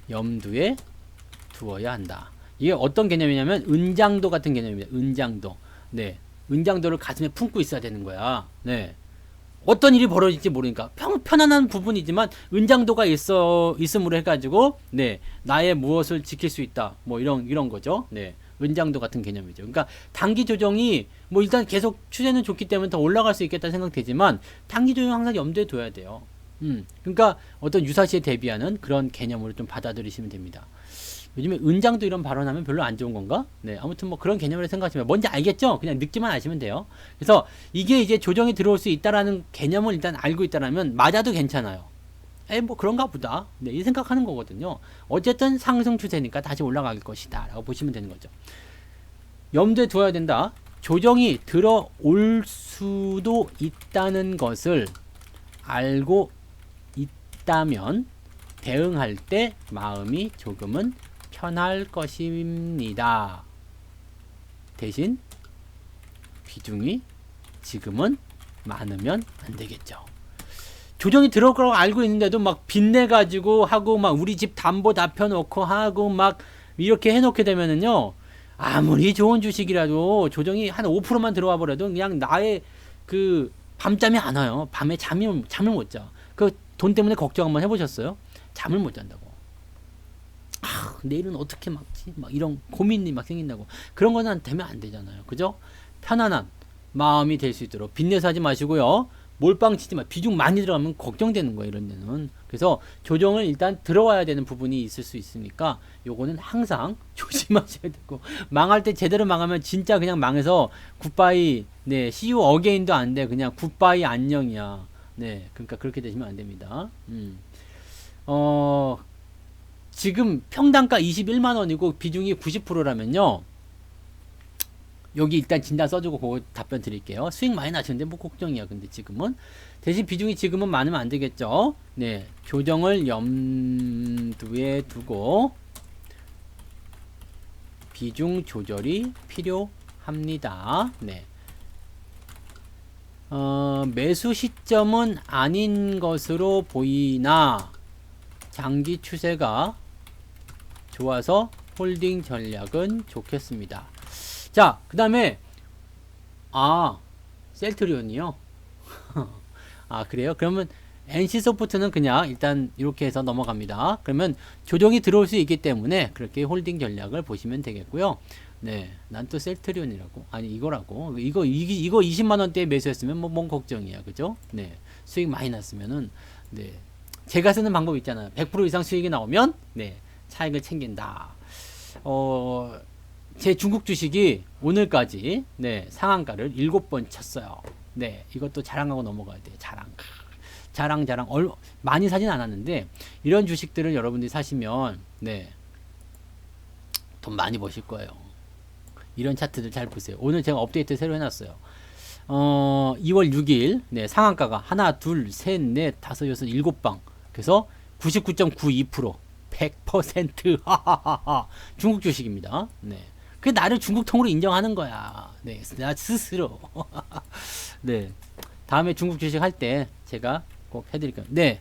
염두에 두어야 한다. 이게 어떤 개념이냐면 은장도 같은 개념입니다. 은장도. 네. 은장도를 가슴에 품고 있어야 되는 거야. 네. 어떤 일이 벌어질지 모르니까 편안한 부분이지만 은장도가 있음으로 해가지고 네 나의 무엇을 지킬 수 있다 뭐 이런 거죠. 네 은장도 같은 개념이죠. 그러니까 단기 조정이 뭐 일단 계속 추세는 좋기 때문에 더 올라갈 수 있겠다 생각되지만 단기 조정 항상 염두에 둬야 돼요. 그러니까 어떤 유사시에 대비하는 그런 개념으로 좀 받아들이시면 됩니다. 요즘에 은장도 이런 발언하면 별로 안 좋은 건가? 네, 아무튼 뭐 그런 개념으로 생각하시면 뭔지 알겠죠? 그냥 느낌만 아시면 돼요. 그래서 이게 이제 조정이 들어올 수 있다라는 개념을 일단 알고 있다라면 맞아도 괜찮아요. 뭐 그런가 보다. 네, 이 생각하는 거거든요. 어쨌든 상승 추세니까 다시 올라갈 것이다 라고 보시면 되는 거죠. 염두에 두어야 된다. 조정이 들어올 수도 있다는 것을 알고 있다면 대응할 때 마음이 조금은 편할 것입니다. 대신 비중이 지금은 많으면 안 되겠죠. 조정이 들어올 거라고 알고 있는데도 막 빚내가지고 하고 막 우리 집 담보 다 펴놓고 하고 막 이렇게 해놓게 되면은요, 아무리 좋은 주식이라도 조정이 한 5%만 들어와 버려도 그냥 나의 그 밤잠이 안 와요. 밤에 잠을 못 자. 그 돈 때문에 걱정 한번 해보셨어요? 잠을 못 잔다고. 내일은 어떻게 막지? 막 이런 고민이 막 생긴다고. 그런 거는 되면 안 되잖아요. 그죠? 편안한 마음이 될 수 있도록 빚내서 하지 마시고요. 몰빵 치지 마. 비중 많이 들어가면 걱정되는 거예요, 이런 데는. 그래서 조정을 일단 들어와야 되는 부분이 있을 수 있으니까 요거는 항상 조심하셔야 되고, 망할 때 제대로 망하면 진짜 그냥 망해서 굿바이, 네, see you again도 안 돼. 그냥 굿바이 안녕이야. 네, 그러니까 그렇게 되시면 안 됩니다. 지금 평단가 21만 원이고 비중이 90%라면요. 여기 일단 진단 써주고 그거 답변 드릴게요. 수익 많이 나시는데 뭐 걱정이야. 근데 지금은 대신 비중이 지금은 많으면 안 되겠죠. 네, 조정을 염두에 두고 비중 조절이 필요합니다. 네. 매수 시점은 아닌 것으로 보이나 장기 추세가 좋아서 홀딩 전략은 좋겠습니다. 자, 그 다음에 셀트리온이요. 그래요? 그러면 NC소프트는 그냥 일단 이렇게 해서 넘어갑니다. 그러면 조정이 들어올 수 있기 때문에 그렇게 홀딩 전략을 보시면 되겠고요. 네, 난 또 셀트리온이라고, 아니 이거라고, 이거 20만 원대에 매수했으면 뭔 걱정이야, 그죠? 네, 수익 많이 났으면은, 네, 제가 쓰는 방법 있잖아요. 100% 이상 수익이 나오면, 네, 차익을 챙긴다. 제 중국 주식이 오늘까지, 네, 상한가를 7번 쳤어요. 네, 이것도 자랑하고 넘어가야 돼요. 자랑. 많이 사진 않았는데, 이런 주식들을 여러분들이 사시면, 네, 돈 많이 버실 거예요. 이런 차트들 잘 보세요. 오늘 제가 업데이트 새로 해놨어요. 2월 6일, 네, 상한가가 하나, 둘, 셋, 넷, 다섯, 여섯, 7방. 그래서 99.92%, 100%, 하하하하. 중국 주식입니다. 네. 그 나를 중국통으로 인정하는 거야. 네, 나 스스로. 네. 다음에 중국 주식 할 때 제가 꼭 해드릴게요. 네.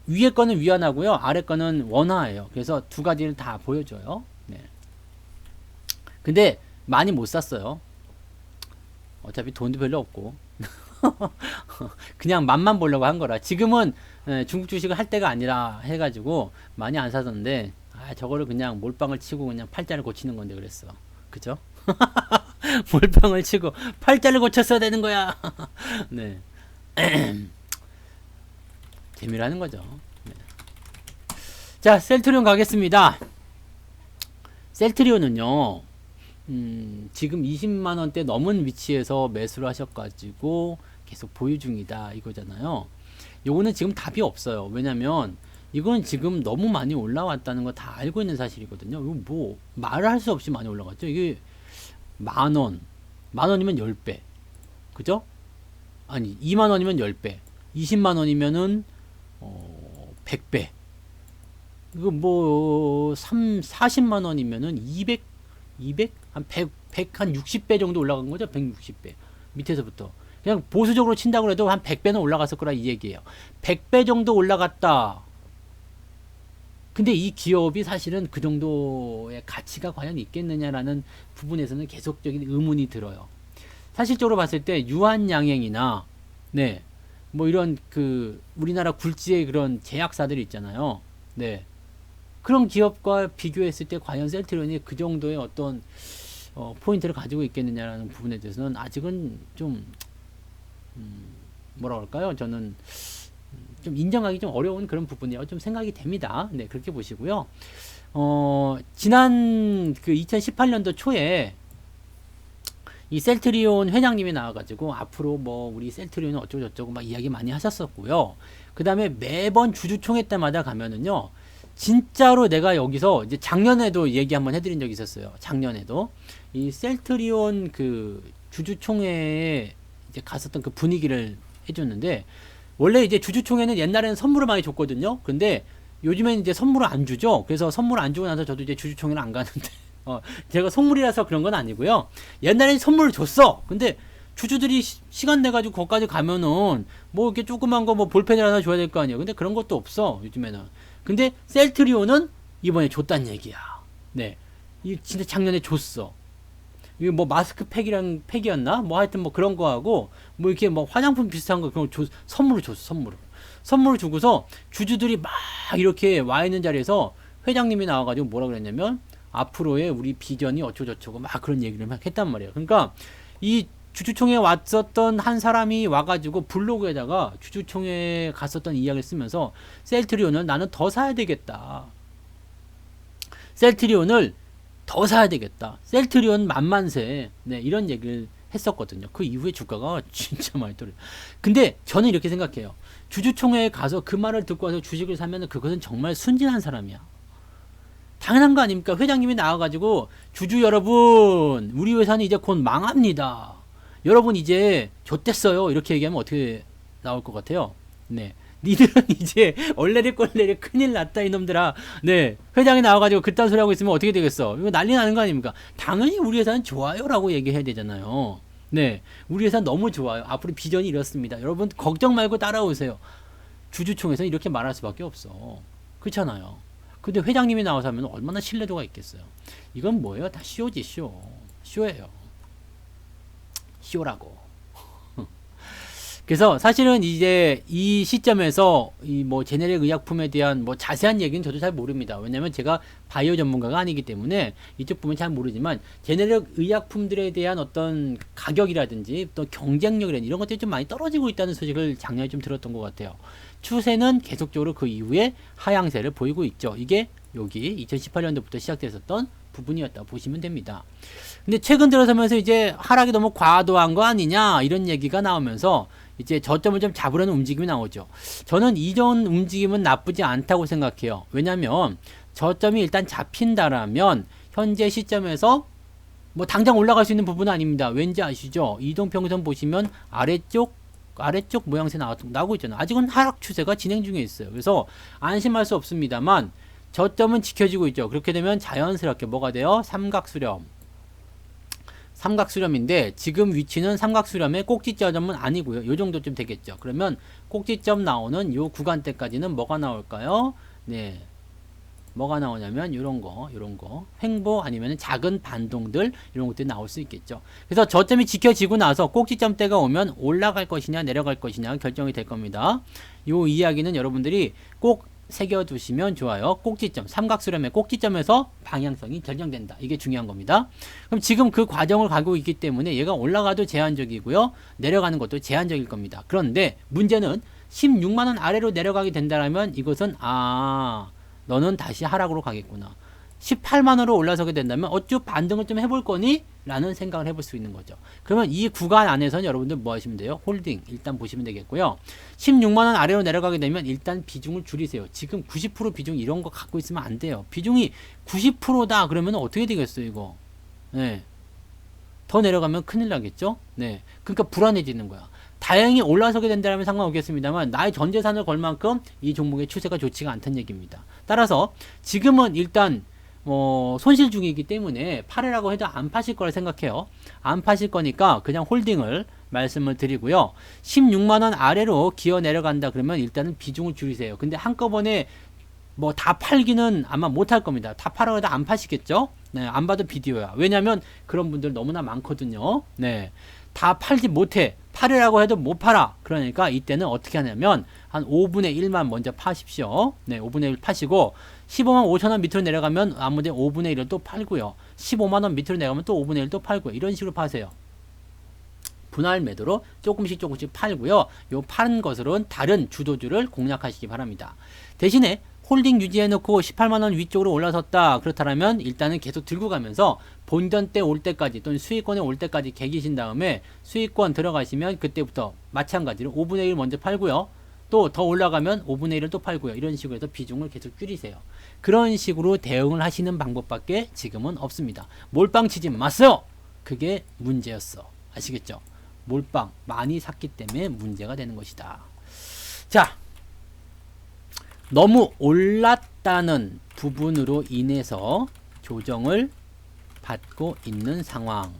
위에 거는 위안하고요. 아래 거는 원화예요. 그래서 두 가지를 다 보여줘요. 네. 근데 많이 못 샀어요. 어차피 돈도 별로 없고. 그냥 맛만 보려고 한 거라. 지금은 중국 주식을 할 때가 아니라 해가지고 많이 안 사던데, 저거를 그냥 몰빵을 치고 그냥 팔자를 고치는 건데 그랬어. 그죠? 몰빵을 치고 팔자를 고쳤어야 되는 거야. 네. 재미라는 거죠. 네. 자, 셀트리온 가겠습니다. 셀트리온은요, 지금 20만원대 넘은 위치에서 매수를 하셔가지고 계속 보유 중이다 이거잖아요. 요거는 지금 답이 없어요. 왜냐면 이건 지금 너무 많이 올라왔다는 거 다 알고 있는 사실이거든요. 이거 뭐 말을 할 수 없이 많이 올라갔죠. 이게 만원이면 10배, 그죠? 아니 2만원이면 10배, 20만원이면은 100배. 이거 뭐 40만원이면은 200 한 100 한 60배 정도 올라간 거죠. 160배 밑에서부터 그냥 보수적으로 친다고 해도 한 100배는 올라갔을 거라 이 얘기예요. 100배 정도 올라갔다. 근데 이 기업이 사실은 그 정도의 가치가 과연 있겠느냐라는 부분에서는 계속적인 의문이 들어요. 사실적으로 봤을 때 유한양행이나, 네, 뭐 이런 그 우리나라 굴지의 그런 제약사들이 있잖아요. 네, 그런 기업과 비교했을 때 과연 셀트리온이 그 정도의 어떤 포인트를 가지고 있겠느냐라는 부분에 대해서는 아직은 좀 뭐라 그럴까요? 저는 좀 인정하기 좀 어려운 그런 부분이라고 좀 생각이 됩니다. 네, 그렇게 보시고요. 지난 그 2018년도 초에 이 셀트리온 회장님이 나와가지고 앞으로 뭐 우리 셀트리온은 어쩌고 저쩌고 막 이야기 많이 하셨었고요. 그 다음에 매번 주주총회 때마다 가면은요, 진짜로 내가 여기서 이제 작년에도 얘기 한번 해드린 적이 있었어요. 작년에도 이 셀트리온 그 주주총회에 이제 갔었던 그 분위기를 해줬는데, 원래 이제 주주총회는 옛날에는 선물을 많이 줬거든요. 근데 요즘에는 이제 선물을 안 주죠. 그래서 선물을 안 주고 나서 저도 이제 주주총회를 안 가는데 제가 선물이라서 그런 건 아니고요. 옛날에는 선물을 줬어. 근데 주주들이 시간 내가지고 거기까지 가면은 뭐 이렇게 조그만 거 뭐 볼펜을 하나 줘야 될 거 아니에요. 근데 그런 것도 없어 요즘에는. 근데 셀트리온은 이번에 줬단 얘기야. 네, 이 진짜 작년에 줬어. 이게 뭐 마스크 팩이었나? 뭐 하여튼 뭐 그런 거 하고 뭐 이렇게 뭐 화장품 비슷한 거 그런 거 선물을 줬어. 선물을 주고서 주주들이 막 이렇게 와 있는 자리에서 회장님이 나와가지고 뭐라 그랬냐면 앞으로의 우리 비전이 어쩌고저쩌고 막 그런 얘기를 막 했단 말이에요. 그러니까 이 주주총회에 왔었던 한 사람이 와가지고 블로그에다가 주주총회에 갔었던 이야기를 쓰면서 셀트리온을 나는 더 사야 되겠다. 셀트리온을 더 사야 되겠다. 셀트리온 만만세. 네, 이런 얘기를 했었거든요. 그 이후에 주가가 진짜 많이 떨어요. 근데 저는 이렇게 생각해요. 주주총회에 가서 그 말을 듣고 와서 주식을 사면 그것은 정말 순진한 사람이야. 당연한 거 아닙니까? 회장님이 나와가지고 주주 여러분, 우리 회사는 이제 곧 망합니다. 여러분 이제 좆됐어요. 이렇게 얘기하면 어떻게 나올 것 같아요? 네. 니들은 이제 얼레리꼴레리 큰일 났다 이놈들아. 네, 회장이 나와가지고 그딴 소리 하고 있으면 어떻게 되겠어? 이거 난리 나는 거 아닙니까? 당연히 우리 회사는 좋아요 라고 얘기해야 되잖아요. 네, 우리 회사 너무 좋아요. 앞으로 비전이 이렇습니다. 여러분 걱정 말고 따라오세요. 주주총회에서 이렇게 말할 수밖에 없어. 그렇잖아요. 근데 회장님이 나와서 하면 얼마나 신뢰도가 있겠어요. 이건 뭐예요? 다 쇼지. 쇼예요. 쇼라고. 그래서 사실은 이제 이 시점에서 이 뭐 제네릭 의약품에 대한 뭐 자세한 얘기는 저도 잘 모릅니다. 왜냐면 제가 바이오 전문가가 아니기 때문에 이쪽 부분 잘 모르지만 제네릭 의약품들에 대한 어떤 가격이라든지 또 경쟁력이라든지 이런 것들이 좀 많이 떨어지고 있다는 소식을 작년에 좀 들었던 것 같아요. 추세는 계속적으로 그 이후에 하향세를 보이고 있죠. 이게 여기 2018년도부터 시작됐었던 부분이었다고 보시면 됩니다. 근데 최근 들어서면서 이제 하락이 너무 과도한 거 아니냐 이런 얘기가 나오면서 이제 저점을 좀 잡으려는 움직임이 나오죠. 저는 이전 움직임은 나쁘지 않다고 생각해요. 왜냐면 저점이 일단 잡힌다라면 현재 시점에서 뭐 당장 올라갈 수 있는 부분은 아닙니다. 왠지 아시죠? 이동평선 보시면 아래쪽 모양새 나오고 있잖아요. 아직은 하락 추세가 진행 중에 있어요. 그래서 안심할 수 없습니다만 저점은 지켜지고 있죠. 그렇게 되면 자연스럽게 뭐가 돼요? 삼각수렴인데 지금 위치는 삼각수렴의 꼭지점은 아니고요. 요 정도쯤 되겠죠. 그러면 꼭지점 나오는 요 구간대까지는 뭐가 나올까요? 네, 뭐가 나오냐면 요런 거 횡보 아니면 작은 반동들 이런 것들이 나올 수 있겠죠. 그래서 저점이 지켜지고 나서 꼭지점대가 오면 올라갈 것이냐 내려갈 것이냐 결정이 될 겁니다. 요 이야기는 여러분들이 꼭 새겨두시면 좋아요. 꼭지점, 삼각수렴의 꼭지점에서 방향성이 결정된다. 이게 중요한 겁니다. 그럼 지금 그 과정을 가고 있기 때문에 얘가 올라가도 제한적이고요. 내려가는 것도 제한적일 겁니다. 그런데 문제는 16만원 아래로 내려가게 된다면 이것은 너는 다시 하락으로 가겠구나. 18만원으로 올라서게 된다면 어쭈 반등을 좀 해볼 거니? 라는 생각을 해볼 수 있는 거죠. 그러면 이 구간 안에서는 여러분들 뭐 하시면 돼요? 홀딩 일단 보시면 되겠고요. 16만원 아래로 내려가게 되면 일단 비중을 줄이세요. 지금 90% 비중 이런 거 갖고 있으면 안 돼요. 비중이 90%다 그러면 어떻게 되겠어요 이거? 네, 더 내려가면 큰일 나겠죠? 네, 그러니까 불안해지는 거야. 다행히 올라서게 된다면 상관없겠습니다만 나의 전 재산을 걸 만큼 이 종목의 추세가 좋지가 않다는 얘기입니다. 따라서 지금은 일단 손실 중이기 때문에 팔으라고 해도 안 파실 거라 생각해요. 안 파실 거니까 그냥 홀딩을 말씀을 드리고요. 16만원 아래로 기어 내려간다 그러면 일단은 비중을 줄이세요. 근데 한꺼번에 뭐 다 팔기는 아마 못할 겁니다. 다 팔아도 안 파시겠죠? 네, 안 봐도 비디오야. 왜냐면 그런 분들 너무나 많거든요. 네, 다 팔지 못해. 팔으라고 해도 못 팔아. 그러니까 이때는 어떻게 하냐면 한 5분의 1만 먼저 파십시오. 네, 5분의 1 파시고 15만 5천원 밑으로 내려가면 아무데 5분의 1을 또 팔고요. 15만원 밑으로 내려가면 또 5분의 1 또 팔고요. 이런 식으로 파세요. 분할 매도로 조금씩 팔고요. 요 파는 것으로는 다른 주도주를 공략하시기 바랍니다. 대신에 홀딩 유지해놓고 18만원 위쪽으로 올라섰다. 그렇다면 일단은 계속 들고 가면서 본전 때 올 때까지 또는 수익권에 올 때까지 개기신 다음에 수익권 들어가시면 그때부터 마찬가지로 5분의 1 먼저 팔고요. 또 더 올라가면 5분의 1을 또 팔고요. 이런 식으로 해서 비중을 계속 줄이세요. 그런 식으로 대응을 하시는 방법밖에 지금은 없습니다. 몰빵 치지 마세요. 그게 문제였어. 아시겠죠? 몰빵 많이 샀기 때문에 문제가 되는 것이다. 자, 너무 올랐다는 부분으로 인해서 조정을 받고 있는 상황.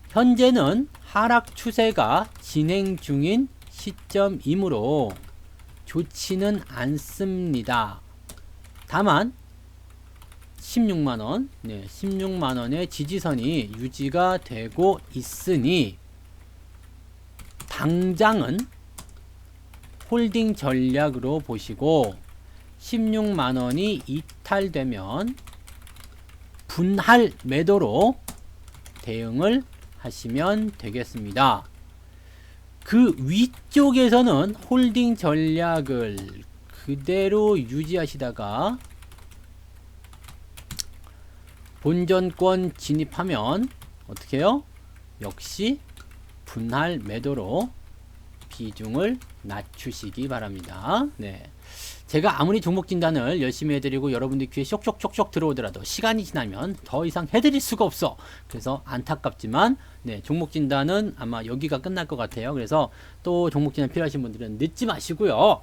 현재는 하락 추세가 진행 중인 시점이므로 좋지는 않습니다. 다만 16만원, 16만원의 지지선이 유지가 되고 있으니 당장은 홀딩 전략으로 보시고 16만원이 이탈되면 분할 매도로 대응을 하시면 되겠습니다. 그 위쪽에서는 홀딩 전략을 그대로 유지하시다가 본전권 진입하면 어떻게 해요? 역시 분할 매도로 비중을 낮추시기 바랍니다. 네. 제가 아무리 종목 진단을 열심히 해드리고 여러분들 귀에 쇽쇽쇽쇽 들어오더라도 시간이 지나면 더 이상 해드릴 수가 없어. 그래서 안타깝지만 종목 진단은 아마 여기가 끝날 것 같아요. 그래서 또 종목 진단 필요하신 분들은 늦지 마시고요.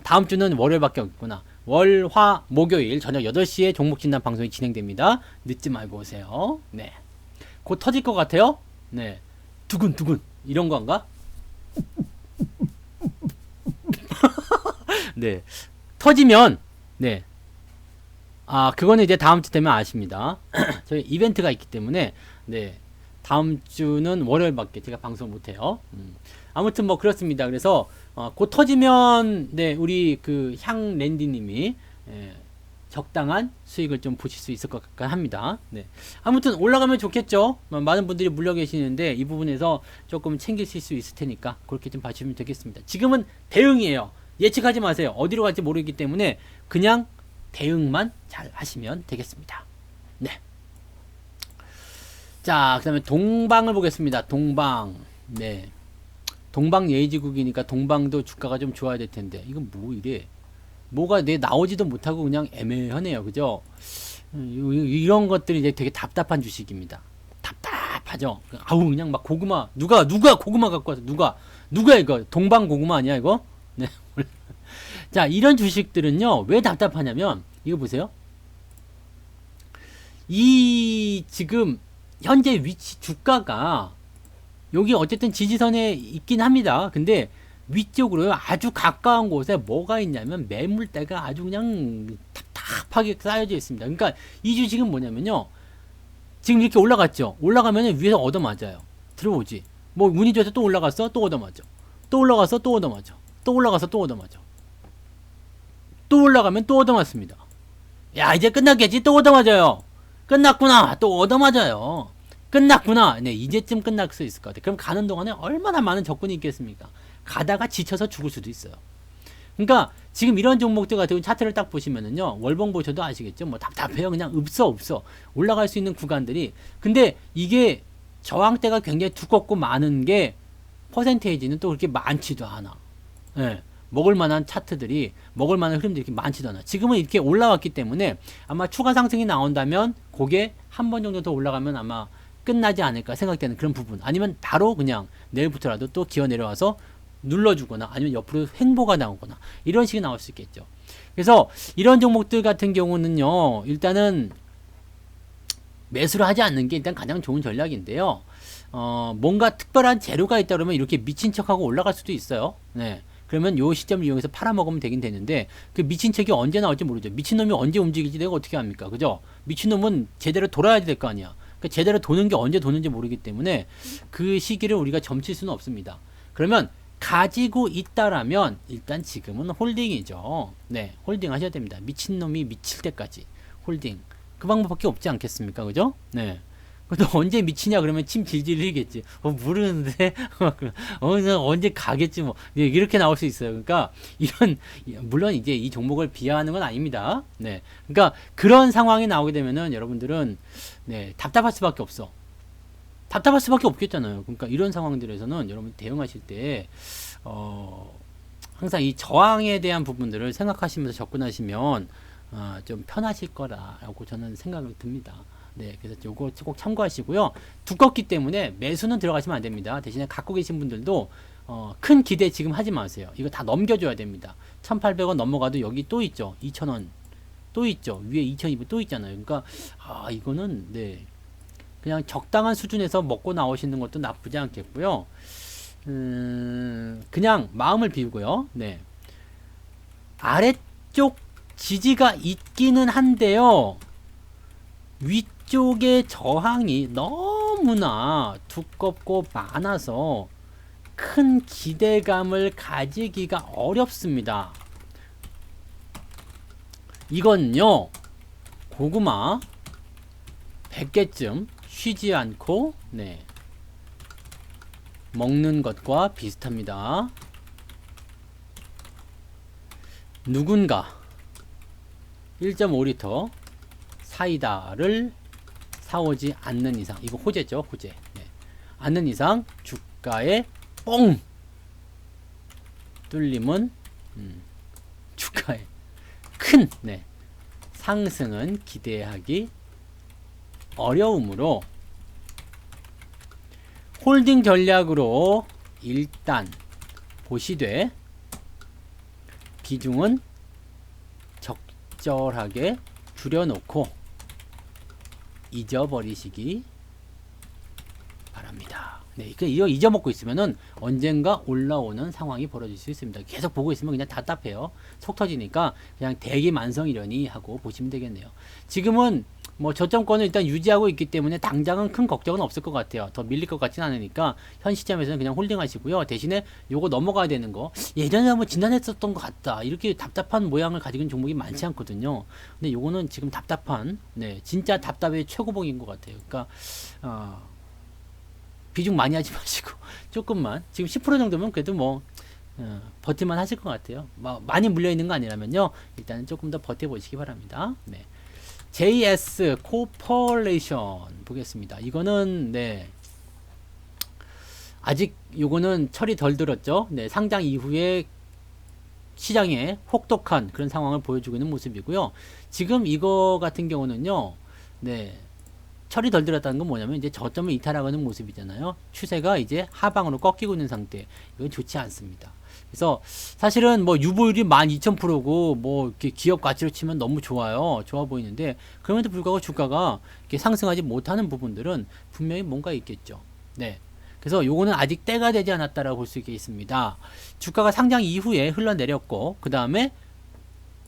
다음 주는 월요일밖에 없구나. 월, 화, 목요일 저녁 8시에 종목 진단 방송이 진행됩니다. 늦지 말고 오세요. 네. 곧 터질 것 같아요. 네. 두근두근 이런 건가? 네. 터지면 그거는 이제 다음 주 되면 아십니다. 저희 이벤트가 있기 때문에 다음 주는 월요일밖에 제가 방송 못 해요. 아무튼 뭐 그렇습니다. 그래서 곧 터지면 우리 그 향랜디 님이 적당한 수익을 좀 보실 수 있을 것 같긴 합니다. 아무튼 올라가면 좋겠죠. 많은 분들이 물려 계시는데 이 부분에서 조금 챙기실 수 있을 테니까 그렇게 좀 봐주시면 되겠습니다. 지금은 대응이에요. 예측하지 마세요. 어디로 갈지 모르기 때문에 그냥 대응만 잘 하시면 되겠습니다. 네. 자, 그 다음에 동방을 보겠습니다. 동방. 동방 예지국이니까 동방도 주가가 좀 좋아야 될 텐데 이건 뭐 이래? 뭐가 나오지도 못하고 그냥 애매하네요. 그죠? 이런 것들이 이제 되게 답답한 주식입니다. 답답하죠? 아우, 그냥 막 고구마. 누가 고구마 갖고 와서 누가 이거? 동방 고구마 아니야, 이거? 네. 자, 이런 주식들은요, 왜 답답하냐면, 이거 보세요. 이, 지금, 현재 위치, 주가가, 여기 어쨌든 지지선에 있긴 합니다. 근데, 위쪽으로요, 아주 가까운 곳에 뭐가 있냐면, 매물대가 아주 그냥 답답하게 쌓여져 있습니다. 그러니까, 이 주식은 뭐냐면요, 지금 이렇게 올라갔죠? 올라가면 위에서 얻어맞아요. 들어오지. 뭐, 운이 좋아서 또 올라갔어? 또 얻어맞아. 또 올라가서 또 얻어맞아. 또 올라가서 또 얻어맞아. 또 올라가면 또 얻어맞습니다. 야, 이제 끝났겠지? 또 얻어맞아요. 끝났구나. 또 얻어맞아요. 끝났구나. 이제쯤 끝날 수 있을 것 같아요. 그럼 가는 동안에 얼마나 많은 적군이 있겠습니까? 가다가 지쳐서 죽을 수도 있어요. 그러니까 지금 이런 종목들 같은 경우 차트를 딱 보시면은요, 월봉 보셔도 아시겠죠? 뭐 답답해요. 그냥 없어. 올라갈 수 있는 구간들이. 근데 이게 저항대가 굉장히 두껍고 많은 게 퍼센테이지는 또 그렇게 많지도 않아. 먹을만한 차트들이, 먹을만한 흐름들이 이렇게 많지도 않아. 지금은 이렇게 올라왔기 때문에 아마 추가 상승이 나온다면 그게 한 번 정도 더 올라가면 아마 끝나지 않을까 생각되는 그런 부분. 아니면 바로 그냥 내일부터라도 또 기어 내려와서 눌러주거나 아니면 옆으로 횡보가 나오거나 이런 식이 나올 수 있겠죠. 그래서 이런 종목들 같은 경우는요, 일단은 매수를 하지 않는 게 일단 가장 좋은 전략인데요. 뭔가 특별한 재료가 있다 그러면 이렇게 미친 척하고 올라갈 수도 있어요. 그러면 요 시점을 이용해서 팔아먹으면 되긴 되는데 그 미친 척이 언제 나올지 모르죠. 미친놈이 언제 움직일지 내가 어떻게 합니까? 그죠? 미친놈은 제대로 돌아야 될 거 아니야. 그러니까 제대로 도는 게 언제 도는지 모르기 때문에 그 시기를 우리가 점칠 수는 없습니다. 그러면 가지고 있다라면 일단 지금은 홀딩이죠. 홀딩 하셔야 됩니다. 미친놈이 미칠 때까지 홀딩. 그 방법밖에 없지 않겠습니까? 그죠? 또 언제 미치냐 그러면 침 질질 흘리겠지. 모르는데 언제 가겠지 뭐. 이렇게 나올 수 있어요. 그러니까 이런 물론 이제 이 종목을 비하하는 건 아닙니다. 네. 그러니까 그런 상황이 나오게 되면은 여러분들은 네, 답답할 수밖에 없어. 답답할 수밖에 없겠잖아요. 그러니까 이런 상황들에서는 여러분 대응하실 때 항상 이 저항에 대한 부분들을 생각하시면서 접근하시면 좀 편하실 거라고 저는 생각이 듭니다. 네, 그래서 요거 꼭 참고하시고요. 두껍기 때문에 매수는 들어가시면 안 됩니다. 대신에 갖고 계신 분들도 큰 기대 지금 하지 마세요. 이거 다 넘겨줘야 됩니다. 1,800원 넘어가도 여기 또 있죠. 2,000원 또 있죠. 위에 2,200원 또 있잖아요. 그러니까 이거는 네, 그냥 적당한 수준에서 먹고 나오시는 것도 나쁘지 않겠고요. 그냥 마음을 비우고요. 네, 아래쪽 지지가 있기는 한데요. 위쪽의 저항이 너무나 두껍고 많아서 큰 기대감을 가지기가 어렵습니다. 이건요, 고구마 100개쯤 쉬지 않고 네, 먹는 것과 비슷합니다. 누군가 1.5리터 사이다를 사오지 않는 이상, 이거 호재죠, 호재. 네. 않는 이상 주가에 뻥 뚫림은 주가에 큰 네, 상승은 기대하기 어려우므로 홀딩 전략으로 일단 보시되 비중은 적절하게 줄여놓고 잊어버리시기 바랍니다. 네, 이거 잊어먹고 있으면은 언젠가 올라오는 상황이 벌어질 수 있습니다. 계속 보고 있으면 그냥 답답해요. 속 터지니까 그냥 대기만성이려니 하고 보시면 되겠네요. 지금은 뭐 저점권을 일단 유지하고 있기 때문에 당장은 큰 걱정은 없을 것 같아요. 더 밀릴 것 같지는 않으니까 현 시점에서는 그냥 홀딩 하시고요. 대신에 요거 넘어가야 되는 거, 예전에 한번 지난했었던 것 같다, 이렇게 답답한 모양을 가지고 있는 종목이 많지 않거든요. 근데 요거는 지금 답답한, 네, 진짜 답답의 최고봉인 것 같아요. 그러니까 비중 많이 하지 마시고 조금만, 지금 10% 정도면 그래도 뭐 버틸만 하실 것 같아요. 많이 물려있는 거 아니라면요, 일단은 조금 더 버텨보시기 바랍니다. 네. JS 코퍼레이션 보겠습니다. 이거는 네, 아직 요거는 철이 덜 들었죠. 네, 상장 이후에 시장에 혹독한 그런 상황을 보여주고 있는 모습이고요. 지금 이거 같은 경우는요, 네, 철이 덜 들었다는 건 뭐냐면 이제 저점을 이탈하는 모습이잖아요. 추세가 이제 하방으로 꺾이고 있는 상태. 이건 좋지 않습니다. 그래서 사실은 뭐 유보율이 12,000%고 뭐 이렇게 기업 가치로 치면 너무 좋아요. 좋아 보이는데 그럼에도 불구하고 주가가 이렇게 상승하지 못하는 부분들은 분명히 뭔가 있겠죠. 네. 그래서 요거는 아직 때가 되지 않았다라고 볼 수 있겠습니다. 주가가 상장 이후에 흘러내렸고 그 다음에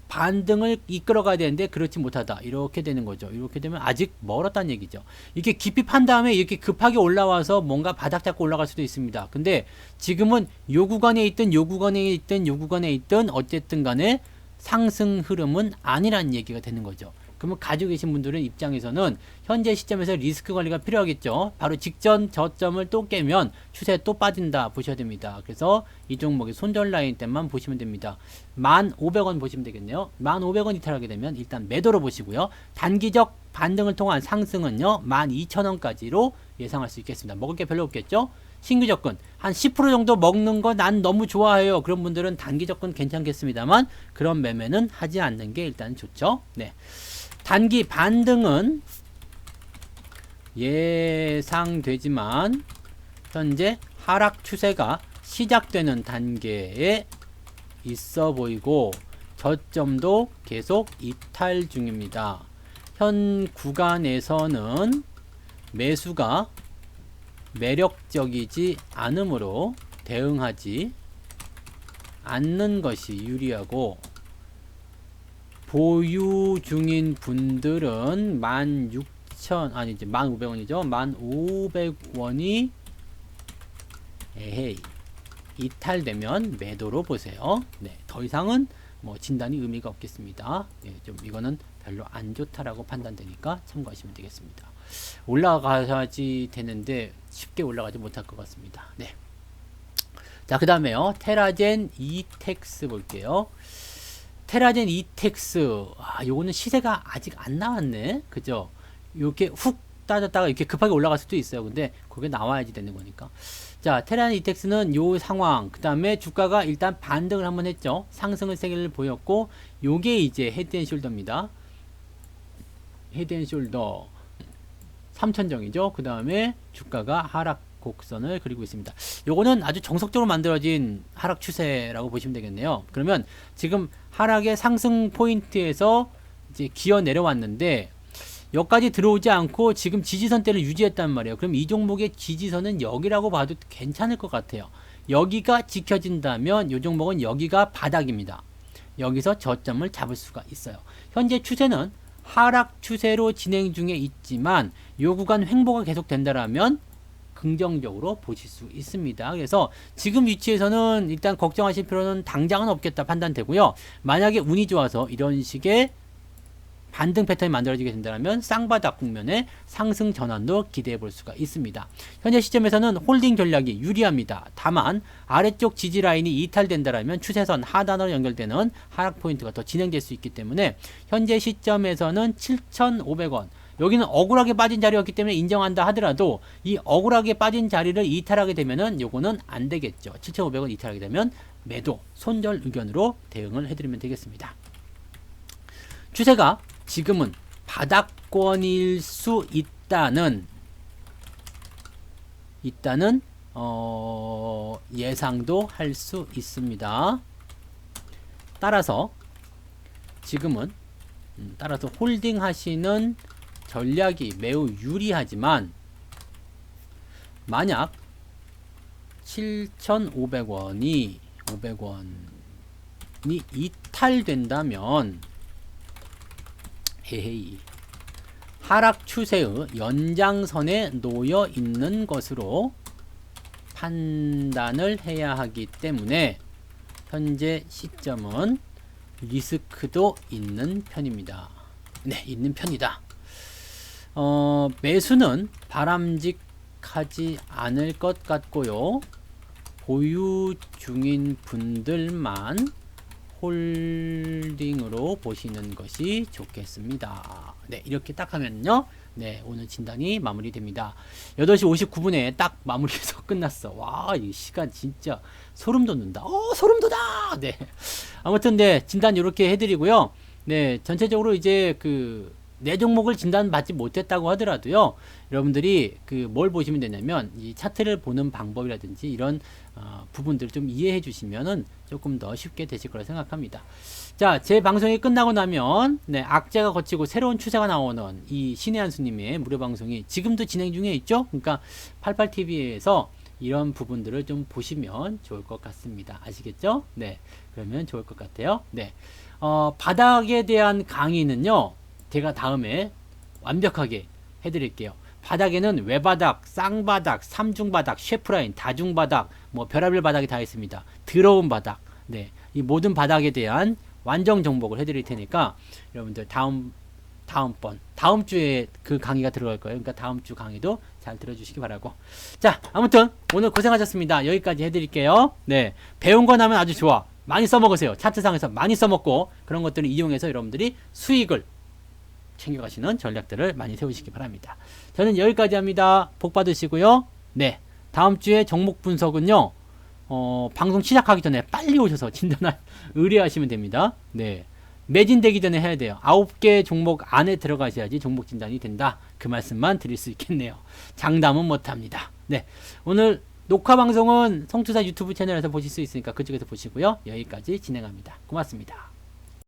반등을 이끌어가야 되는데 그렇지 못하다, 이렇게 되는 거죠. 이렇게 되면 아직 멀었다는 얘기죠. 이렇게 깊이 판 다음에 이렇게 급하게 올라와서 뭔가 바닥 잡고 올라갈 수도 있습니다. 근데 지금은 요 구간에 있든 요 구간에 있든 요 구간에 있든 어쨌든 간에 상승 흐름은 아니라는 얘기가 되는 거죠. 그러면 가지고 계신 분들은 입장에서는 현재 시점에서 리스크 관리가 필요하겠죠. 바로 직전 저점을 또 깨면 추세 또 빠진다 보셔야 됩니다. 그래서 이 종목의 손절 라인 때만 보시면 됩니다. 1,500원 보시면 되겠네요. 1,500원 이탈하게 되면 일단 매도로 보시고요. 단기적 반등을 통한 상승은요, 12,000원까지로 예상할 수 있겠습니다. 먹을 게 별로 없겠죠. 신규 접근 한 10% 정도 먹는 거 난 너무 좋아해요. 그런 분들은 단기 접근 괜찮겠습니다만 그런 매매는 하지 않는 게 일단 좋죠. 네. 단기 반등은 예상되지만 현재 하락 추세가 시작되는 단계에 있어 보이고 저점도 계속 이탈 중입니다. 현 구간에서는 매수가 매력적이지 않으므로 대응하지 않는 것이 유리하고, 보유 중인 분들은 1,500원이죠. 1,500원이 에헤이 이탈되면 매도로 보세요. 네, 더 이상은 뭐 진단이 의미가 없겠습니다. 네, 좀 이거는 별로 안 좋다라고 판단되니까 참고하시면 되겠습니다. 올라가야지 되는데 쉽게 올라가지 못할 것 같습니다. 네. 자, 그 다음에요. 테라젠 이텍스 볼게요. 테라젠 이텍스. 요거는 시세가 아직 안 나왔네. 그죠? 이렇게 훅 따졌다가 이렇게 급하게 올라갈 수도 있어요. 근데 그게 나와야지 되는 거니까. 자, 테라젠 이텍스는 요 상황, 그 다음에 주가가 일단 반등을 한번 했죠. 상승을 세게를 보였고, 요게 이제 헤드앤숄더입니다. 헤드앤숄더 3천정이죠. 그 다음에 주가가 하락 곡선을 그리고 있습니다. 요거는 아주 정석적으로 만들어진 하락 추세라고 보시면 되겠네요. 그러면 지금 하락의 상승 포인트에서 이제 기어 내려왔는데 여기까지 들어오지 않고 지금 지지선대를 유지했단 말이에요. 그럼 이 종목의 지지선은 여기라고 봐도 괜찮을 것 같아요. 여기가 지켜진다면 이 종목은 여기가 바닥입니다. 여기서 저점을 잡을 수가 있어요. 현재 추세는 하락 추세로 진행 중에 있지만 이 구간 횡보가 계속된다라면 긍정적으로 보실 수 있습니다. 그래서 지금 위치에서는 일단 걱정하실 필요는 당장은 없겠다 판단되고요. 만약에 운이 좋아서 이런 식의 반등 패턴이 만들어지게 된다면 쌍바닥 국면의 상승 전환도 기대해 볼 수가 있습니다. 현재 시점에서는 홀딩 전략이 유리합니다. 다만 아래쪽 지지 라인이 이탈된다면 추세선 하단으로 연결되는 하락 포인트가 더 진행될 수 있기 때문에 현재 시점에서는 7,500원, 여기는 억울하게 빠진 자리였기 때문에 인정한다 하더라도 이 억울하게 빠진 자리를 이탈하게 되면은 요거는 안 되겠죠. 7,500원 이탈하게 되면 매도, 손절 의견으로 대응을 해드리면 되겠습니다. 추세가 지금은 바닥권일 수 있다는 예상도 할 수 있습니다. 따라서 지금은 따라서 홀딩 하시는 전략이 매우 유리하지만 만약 7,500원이 이탈된다면 헤헤이 하락 추세의 연장선에 놓여 있는 것으로 판단을 해야 하기 때문에 현재 시점은 리스크도 있는 편입니다. 네, 있는 편이다. 매수는 바람직하지 않을 것 같고요. 보유 중인 분들만 홀딩으로 보시는 것이 좋겠습니다. 네, 이렇게 딱 하면요. 네, 오늘 진단이 마무리됩니다. 8시 59분에 딱 마무리해서 끝났어. 와, 이 시간 진짜 소름 돋는다. 소름 돋아! 네. 아무튼, 네, 진단 이렇게 해드리고요. 네, 전체적으로 이제 내 종목을 진단받지 못했다고 하더라도요, 여러분들이 뭘 보시면 되냐면 이 차트를 보는 방법이라든지 이런 부분들을 좀 이해해 주시면은 조금 더 쉽게 되실 거라 생각합니다. 자, 제 방송이 끝나고 나면 네, 악재가 거치고 새로운 추세가 나오는 이 신의 한수님의 무료 방송이 지금도 진행 중에 있죠. 그러니까 88TV에서 이런 부분들을 좀 보시면 좋을 것 같습니다. 아시겠죠? 네, 그러면 좋을 것 같아요. 네, 바닥에 대한 강의는요, 제가 다음에 완벽하게 해드릴게요. 바닥에는 외바닥, 쌍바닥, 삼중바닥, 셰프라인, 다중바닥, 뭐 별의별 바닥이 다 있습니다. 더러운 바닥, 네, 이 모든 바닥에 대한 완전 정복을 해드릴 테니까 여러분들 다음 주에 그 강의가 들어갈 거예요. 그러니까 다음 주 강의도 잘 들어주시기 바라고. 자, 아무튼 오늘 고생하셨습니다. 여기까지 해드릴게요. 네, 배운 거 나면 아주 좋아. 많이 써먹으세요. 차트상에서 많이 써먹고 그런 것들을 이용해서 여러분들이 수익을 챙겨가시는 전략들을 많이 세우시기 바랍니다. 저는 여기까지 합니다. 복 받으시고요. 네, 다음 주에 종목 분석은요, 방송 시작하기 전에 빨리 오셔서 진단을 의뢰하시면 됩니다. 네, 매진되기 전에 해야 돼요. 9개 종목 안에 들어가셔야지 종목 진단이 된다. 그 말씀만 드릴 수 있겠네요. 장담은 못합니다. 네, 오늘 녹화 방송은 성투사 유튜브 채널에서 보실 수 있으니까 그쪽에서 보시고요. 여기까지 진행합니다. 고맙습니다.